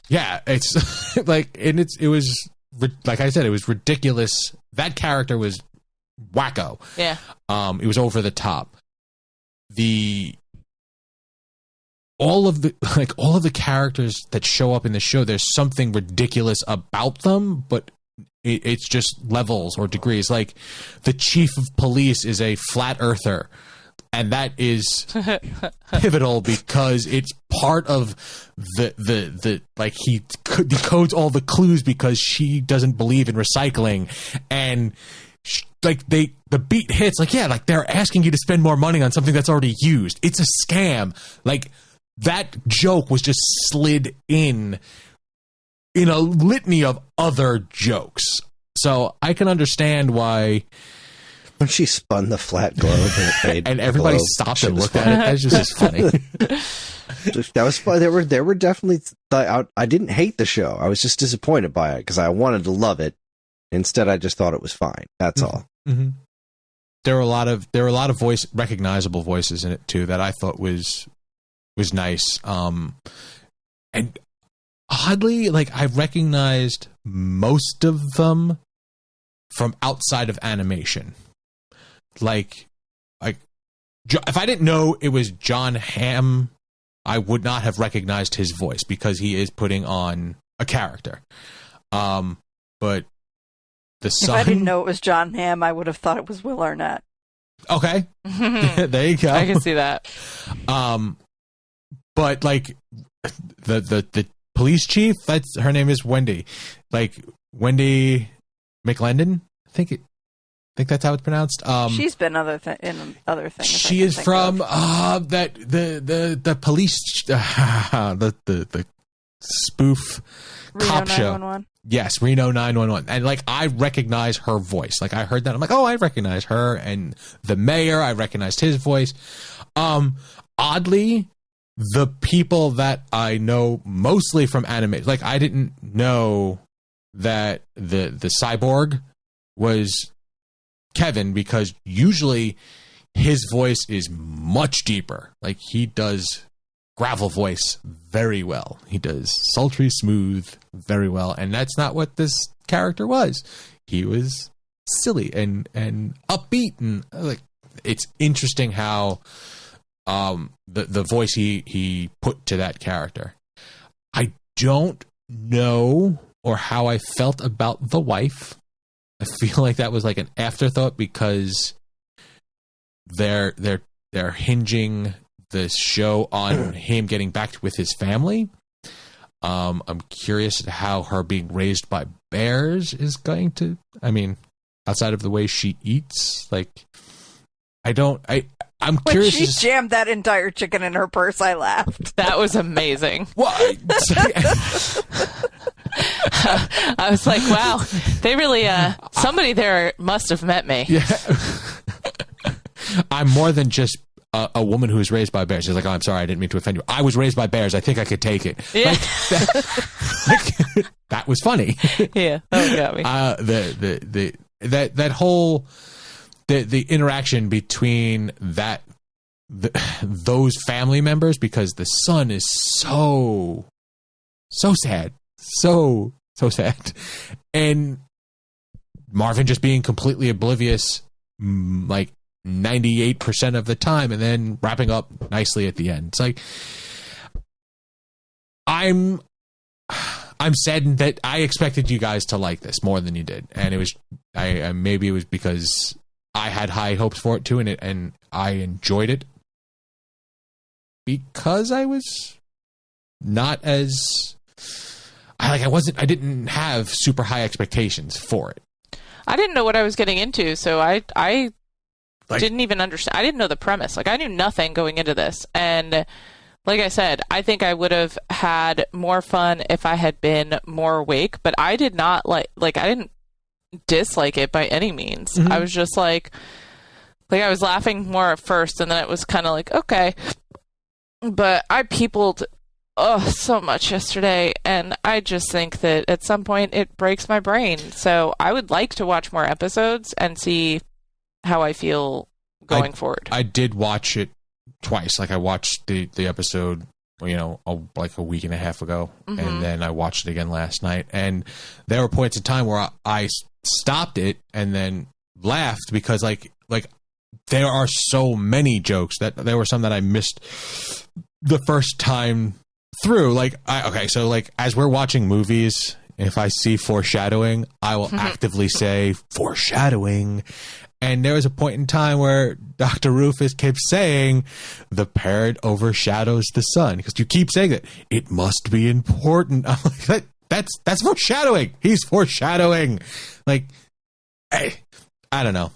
Yeah, it's like, and it was like I said, it was ridiculous. That character was wacko. Yeah. It was over the top. All of the characters that show up in the show, there's something ridiculous about them, but it's just levels or degrees. Like the chief of police is a flat earther, and that is pivotal because it's part of the like he decodes all the clues because she doesn't believe in recycling, and like the beat hits like, yeah, like they're asking you to spend more money on something that's already used. It's a scam. Like that joke was just slid in a litany of other jokes. So I can understand why when she spun the flat globe and everybody stopped and looked at it. That's just funny. That was fun. There were definitely. I didn't hate the show. I was just disappointed by it because I wanted to love it. Instead, I just thought it was fine. That's all. Mm-hmm. There were a lot of recognizable voices in it too that I thought was nice. And oddly, like I recognized most of them from outside of animation. Like if I didn't know it was John Hamm, I would not have recognized his voice because he is putting on a character. But the son, if I didn't know it was John Hamm, I would have thought it was Will Arnett. Okay. There you go. I can see that. But like the police chief, her name is Wendy. Like Wendy McLendon, I think that's how it's pronounced. She's been in other things. She is from that the police the spoof Reno cop 911. show. Yes, Reno 911. And like I recognize her voice. Like I heard that, I'm like, oh, I recognize her. And the mayor, I recognized his voice. Oddly, the people that I know mostly from anime, like I didn't know that the cyborg was Kevin because usually his voice is much deeper. Like he does gravel voice very well. He does sultry smooth very well, and that's not what this character was. He was silly and upbeat, and like it's interesting how the voice he put to that character. I don't know or how I felt about the wife. I feel like that was like an afterthought because they're hinging the show on him getting back with his family. I'm curious how her being raised by bears is going to, I mean, outside of the way she eats, like, I'm When curious. she jammed that entire chicken in her purse, I laughed. That was amazing. Well, I was like, wow, they really, somebody there must have met me. yeah. I'm more than just a woman who was raised by bears. She's like, oh, I'm sorry, I didn't mean to offend you. I was raised by bears. I think I could take it. Yeah. That was funny. Yeah, that got me. That whole the interaction between those family members, because the son is so sad, so sad, and Marvin just being completely oblivious, like 98% of the time, and then wrapping up nicely at the end. It's like I'm saddened that I expected you guys to like this more than you did, and it was maybe it was because I had high hopes for it too, and I enjoyed it because I was not as I didn't have super high expectations for it. I didn't know what I was getting into, so I didn't even understand. I didn't know the premise. Like, I knew nothing going into this, and like I said, I think I would have had more fun if I had been more awake, but I did not like I didn't dislike it by any means. Mm-hmm. I was just like I was laughing more at first, and then it was kind of like, okay. But I peopled so much yesterday, and I just think that at some point it breaks my brain. So I would like to watch more episodes and see how I feel going forward. I did watch it twice. Like, I watched the episode, like a week and a half ago, Mm-hmm. and then I watched it again last night. And there were points in time where I stopped it and then laughed because, like there are so many jokes that there were some that I missed the first time through. So as we're watching movies, if I see foreshadowing, I will actively say foreshadowing. And there was a point in time where Dr. Rufus kept saying the parent overshadows the son, because you keep saying that it must be important. I'm like, that's foreshadowing. He's foreshadowing. Like, I don't know.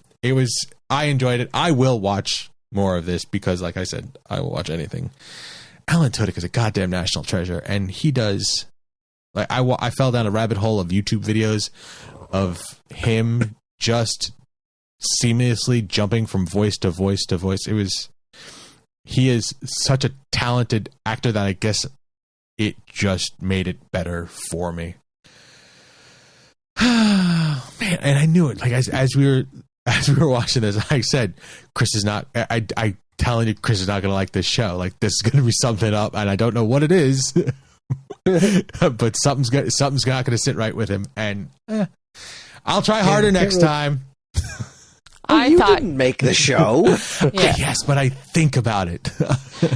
I enjoyed it. I will watch more of this because, like I said, I will watch anything. Alan Tudyk is a goddamn national treasure, and he does. Like, I fell down a rabbit hole of YouTube videos of him just seamlessly jumping from voice to voice to voice. He is such a talented actor that I guess it just made it better for me. Man, and I knew it. Like, as we were watching this, I said, Kris is not. I telling you, Kris is not going to like this show. Like, this is going to be something up, and I don't know what it is, but something's not going to sit right with him. And I'll try harder next time. You didn't make the show. Yeah. Yes, but I think about it.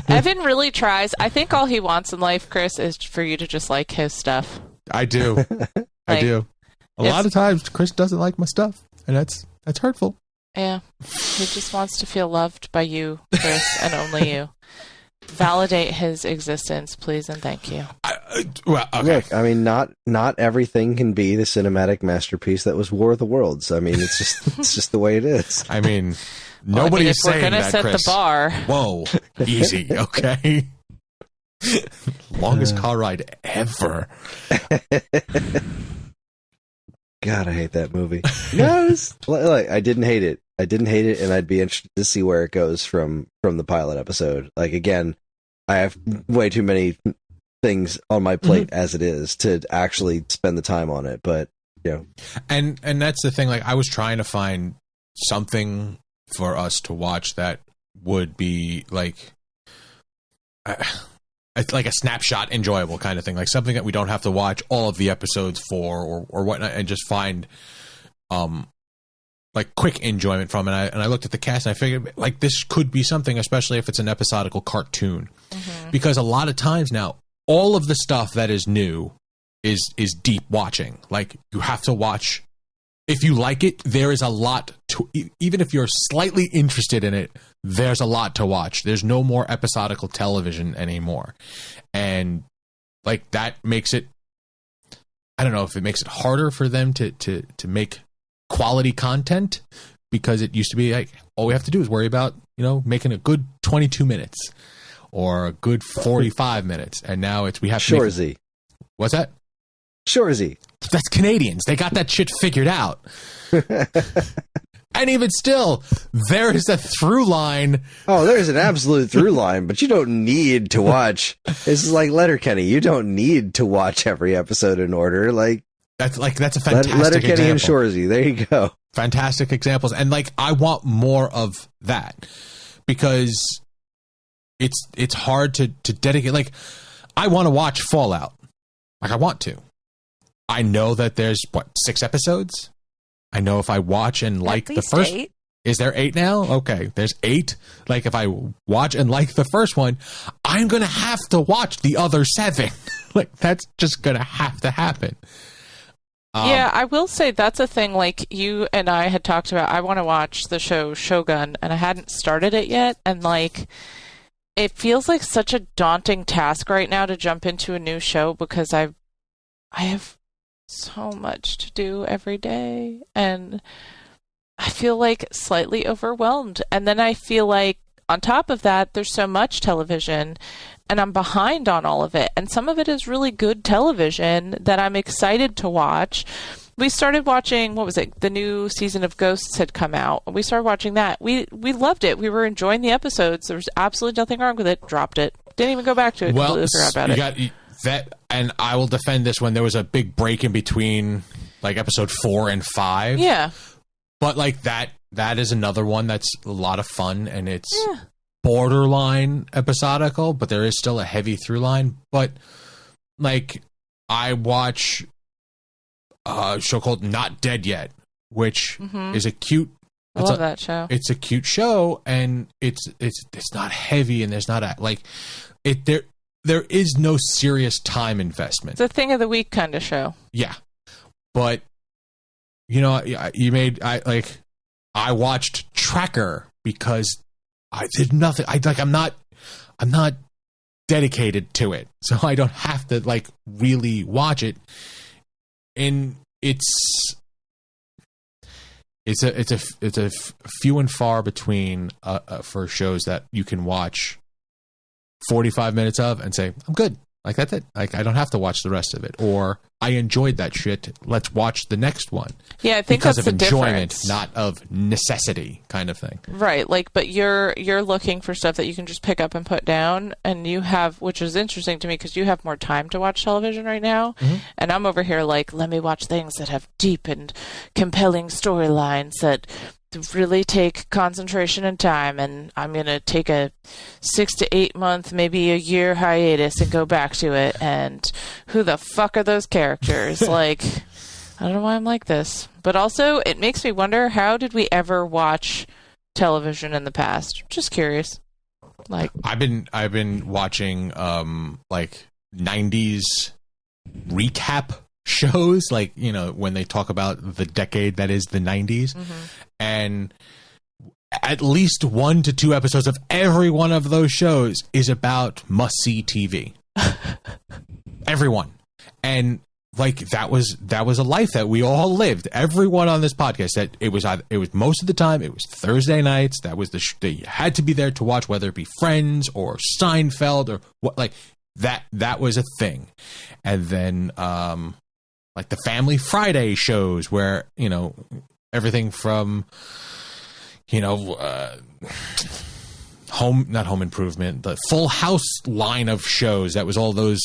Evan really tries. I think all he wants in life, Kris, is for you to just like his stuff. I do. I do. A lot of times, Kris doesn't like my stuff, and that's hurtful. Yeah. He just wants to feel loved by you, Kris, and only you. Validate his existence, please, and thank you. Well, okay. Look, I mean, not everything can be the cinematic masterpiece that was War of the Worlds. I mean, it's just the way it is. I mean, nobody's if we're saying gonna that, set Kris. the bar. Whoa, easy, okay? Longest car ride ever. God, I hate that movie. No, I didn't hate it. I didn't hate it, and I'd be interested to see where it goes from the pilot episode. Like, again, I have way too many things on my plate as it is to actually spend the time on it. But and that's the thing. Like, I was trying to find something for us to watch that would be like a snapshot enjoyable kind of thing, like something that we don't have to watch all of the episodes for or whatnot, and just find like quick enjoyment from it. And I looked at the cast and I figured, like, this could be something, especially if it's an episodical cartoon, because a lot of times now all of the stuff that is new is deep watching. Like, you have to watch. If you like it, there is a lot to, even if you're slightly interested in it, there's a lot to watch. There's no more episodical television anymore. And like, that makes it, I don't know if it makes it harder for them to make quality content, because it used to be like, all we have to do is worry about, making a good 22 minutes or a good 45 minutes. And now we have to Shorzy. What's that? Shorzy. That's Canadians. They got that shit figured out. And even still, there is a through line. Oh, there's an absolute through line, but you don't need to watch. This is like Letterkenny. You don't need to watch every episode in order. That's a fantastic Letterkenny example. and Shorzy. There you go. Fantastic examples. And I want more of that, because it's hard to dedicate. I want to watch Fallout. I want to. I know that there's 6 episodes. I know if I watch and like the first, 8. Is there 8 now? Okay, there's 8. If I watch and like the first one, I'm gonna have to watch the other 7. That's just gonna have to happen. Yeah, I will say that's a thing. You and I had talked about, I want to watch the show Shogun, and I hadn't started it yet, and it feels like such a daunting task right now to jump into a new show, because I have so much to do every day, and I feel slightly overwhelmed. And then I feel on top of that, there's so much television, and I'm behind on all of it. And some of it is really good television that I'm excited to watch. We started watching, the new season of Ghosts had come out. We started watching that. We loved it. We were enjoying the episodes. There was absolutely nothing wrong with it. Dropped it. Didn't even go back to it. Well, Completely forgot about it. Got that, and I will defend this when there was a big break in between, episode 4 and 5. Yeah. But that is another one that's a lot of fun, and it's borderline episodical, but there is still a heavy through line. But I watch a show called Not Dead Yet, which is a cute. I love that show. It's a cute show, and it's not heavy, and there's not there is no serious time investment. It's a thing of the week kind of show. Yeah, but I watched Tracker because I did nothing. I'm not dedicated to it, so I don't have to really watch it. And it's a few and far between for shows that you can watch 45 minutes of and say, I'm good. That's it. I don't have to watch the rest of it. Or I enjoyed that shit. Let's watch the next one. Yeah, I think because that's of the enjoyment, difference. not of necessity, kind of thing. Right. But you're looking for stuff that you can just pick up and put down, and you have, which is interesting to me because you have more time to watch television right now, and I'm over here let me watch things that have deep and compelling storylines that really take concentration and time, and I'm going to take a 6 to 8 month, maybe a year hiatus and go back to it, and who the fuck are those characters? I don't know why I'm like this. But also, it makes me wonder, how did we ever watch television in the past? Just curious. I've been watching 90s recap shows, when they talk about the decade that is the 90s, and at least 1 to 2 episodes of every one of those shows is about must-see TV. Everyone. And that was a life that we all lived. Everyone on this podcast, that it was most of the time it was Thursday nights. That was you had to be there to watch, whether it be Friends or Seinfeld or what, that was a thing. And then the Family Friday shows, where everything from not Home Improvement, the Full House line of shows, that was all those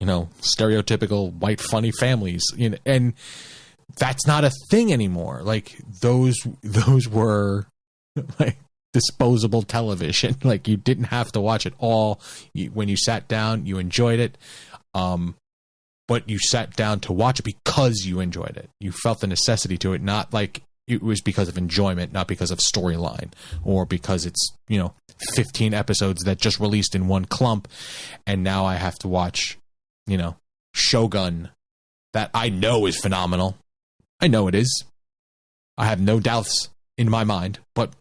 stereotypical white funny families, and that's not a thing anymore. Those were disposable television. You didn't have to watch it all. When you sat down, you enjoyed it, but you sat down to watch it because you enjoyed it. You felt the necessity to it, not it was because of enjoyment, not because of storyline, or because it's 15 episodes that just released in one clump, and now I have to watch Shogun that I know is phenomenal. I know it is. I have no doubts in my mind, but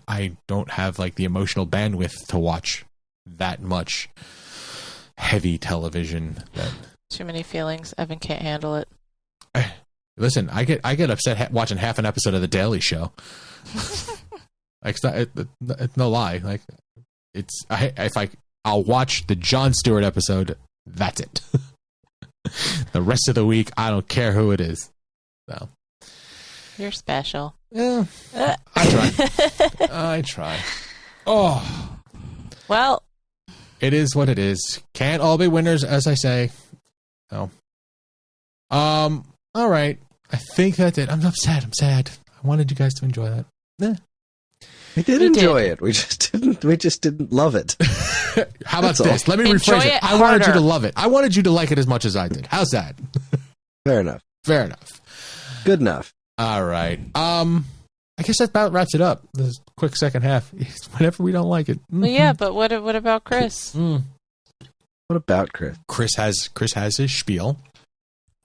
I don't have like the emotional bandwidth to watch that much heavy television. Too many feelings. Evan can't handle it. Listen, I get upset watching half an episode of The Daily Show. Like it's no lie. Like I'll watch the Jon Stewart episode. That's it. The rest of the week, I don't care who it is. So you're special. Yeah, I try. Oh, well, it is what it is. Can't all be winners, as I say. So, all right. I think that's it. I'm upset. I'm sad. I wanted you guys to enjoy that. We did enjoy it. We just didn't love it. How about this? Let me rephrase it. I wanted you to love it. I wanted you to like it as much as I did. How's that? Fair enough. Fair enough. Good enough. All right. I guess that about wraps it up. This quick second half. Whenever we don't like it. Well, yeah, but what about Chris? What about Chris? Chris has his spiel.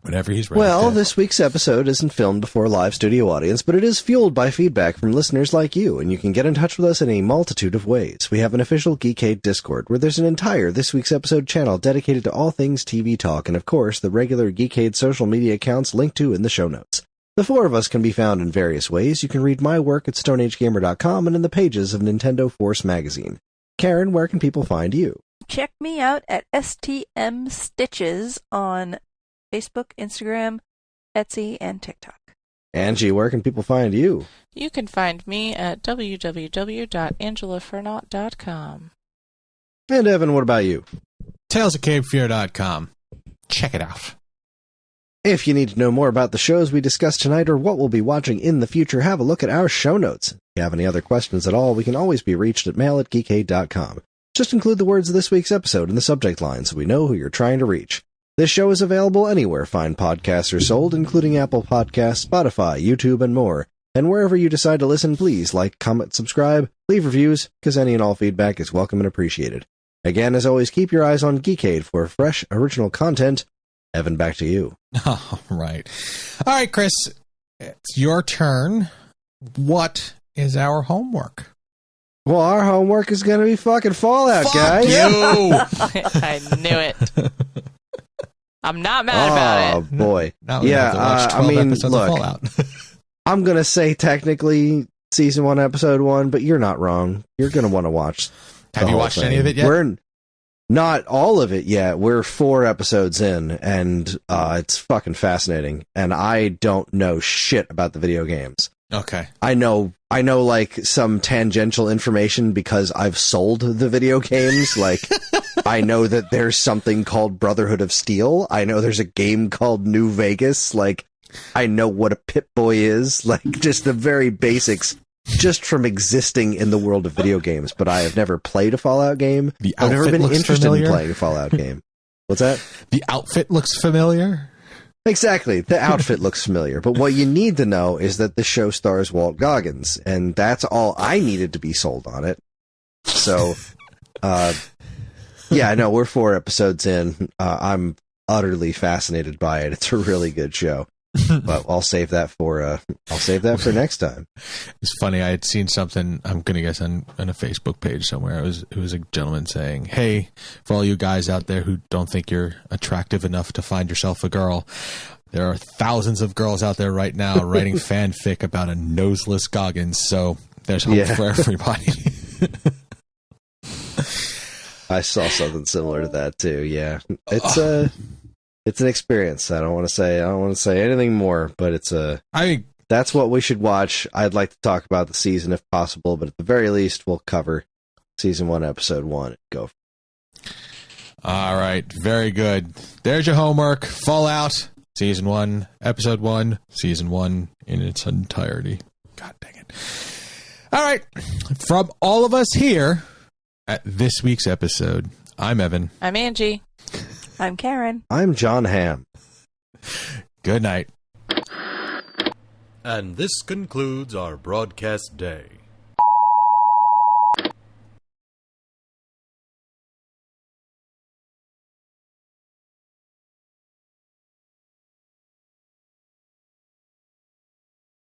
Whenever he's ready. Well, this week's episode isn't filmed before a live studio audience, but it is fueled by feedback from listeners like you, and you can get in touch with us in a multitude of ways. We have an official Geekade Discord, where there's an entire This Week's Episode channel dedicated to all things TV talk, and of course, the regular Geekade social media accounts linked to in the show notes. The four of us can be found in various ways. You can read my work at StoneAgeGamer.com and in the pages of Nintendo Force magazine. Karen, where can people find you? Check me out at STM Stitches on Facebook, Instagram, Etsy, and TikTok. Angie, where can people find you? You can find me at www.angelafernot.com. And Evan, what about you? TalesOfCapeFear.com. Check it out. If you need to know more about the shows we discussed tonight or what we'll be watching in the future, have a look at our show notes. If you have any other questions at all, we can always be reached at mail@geekade.com. Just include the words of this week's episode in the subject line so we know who you're trying to reach. This show is available anywhere fine podcasts are sold, including Apple Podcasts, Spotify, YouTube, and more. And wherever you decide to listen, please like, comment, subscribe, leave reviews, because any and all feedback is welcome and appreciated. Again, as always, keep your eyes on Geekade for fresh, original content. Evan, back to you. All right. All right, Chris, it's your turn. What is our homework? Well, our homework is going to be fucking Fallout, guys. You! I knew it. I'm not mad about it. Oh, boy. Now we have to watch 12 episodes of Fallout. I'm going to say technically Season 1, Episode 1, but you're not wrong. You're going to want to watch Have you watched any of it yet? We're not all of it yet. We're 4 episodes in, and it's fucking fascinating. And I don't know shit about the video games. Okay. I know like some tangential information because I've sold the video games. Like, I know that there's something called Brotherhood of Steel. I know there's a game called New Vegas. Like, I know what a Pip-Boy is. Like, just the very basics just from existing in the world of video games. But I have never played a Fallout game. I've never been interested in playing a Fallout game. What's that? The outfit looks familiar. Exactly. The outfit looks familiar. But what you need to know is that the show stars Walt Goggins, and that's all I needed to be sold on it. So, yeah, no, we're 4 episodes in. I'm utterly fascinated by it. It's a really good show. But I'll save that for next time. It's funny. I had seen something. I'm gonna guess on a Facebook page somewhere. It was a gentleman saying, "Hey, for all you guys out there who don't think you're attractive enough to find yourself a girl, there are thousands of girls out there right now writing fanfic about a noseless Goggins. So there's hope for everybody." I saw something similar to that too. Yeah, it's an experience. I don't want to say anything more, but that's what we should watch. I'd like to talk about the season if possible, but at the very least, we'll cover Season 1, Episode 1. Go. All right. Very good. There's your homework. Fallout, Season 1, Episode 1, Season 1 in its entirety. God dang it. All right. From all of us here at this week's episode, I'm Evan. I'm Angie. I'm Karen. I'm John Hamm. Good night. And this concludes our broadcast day.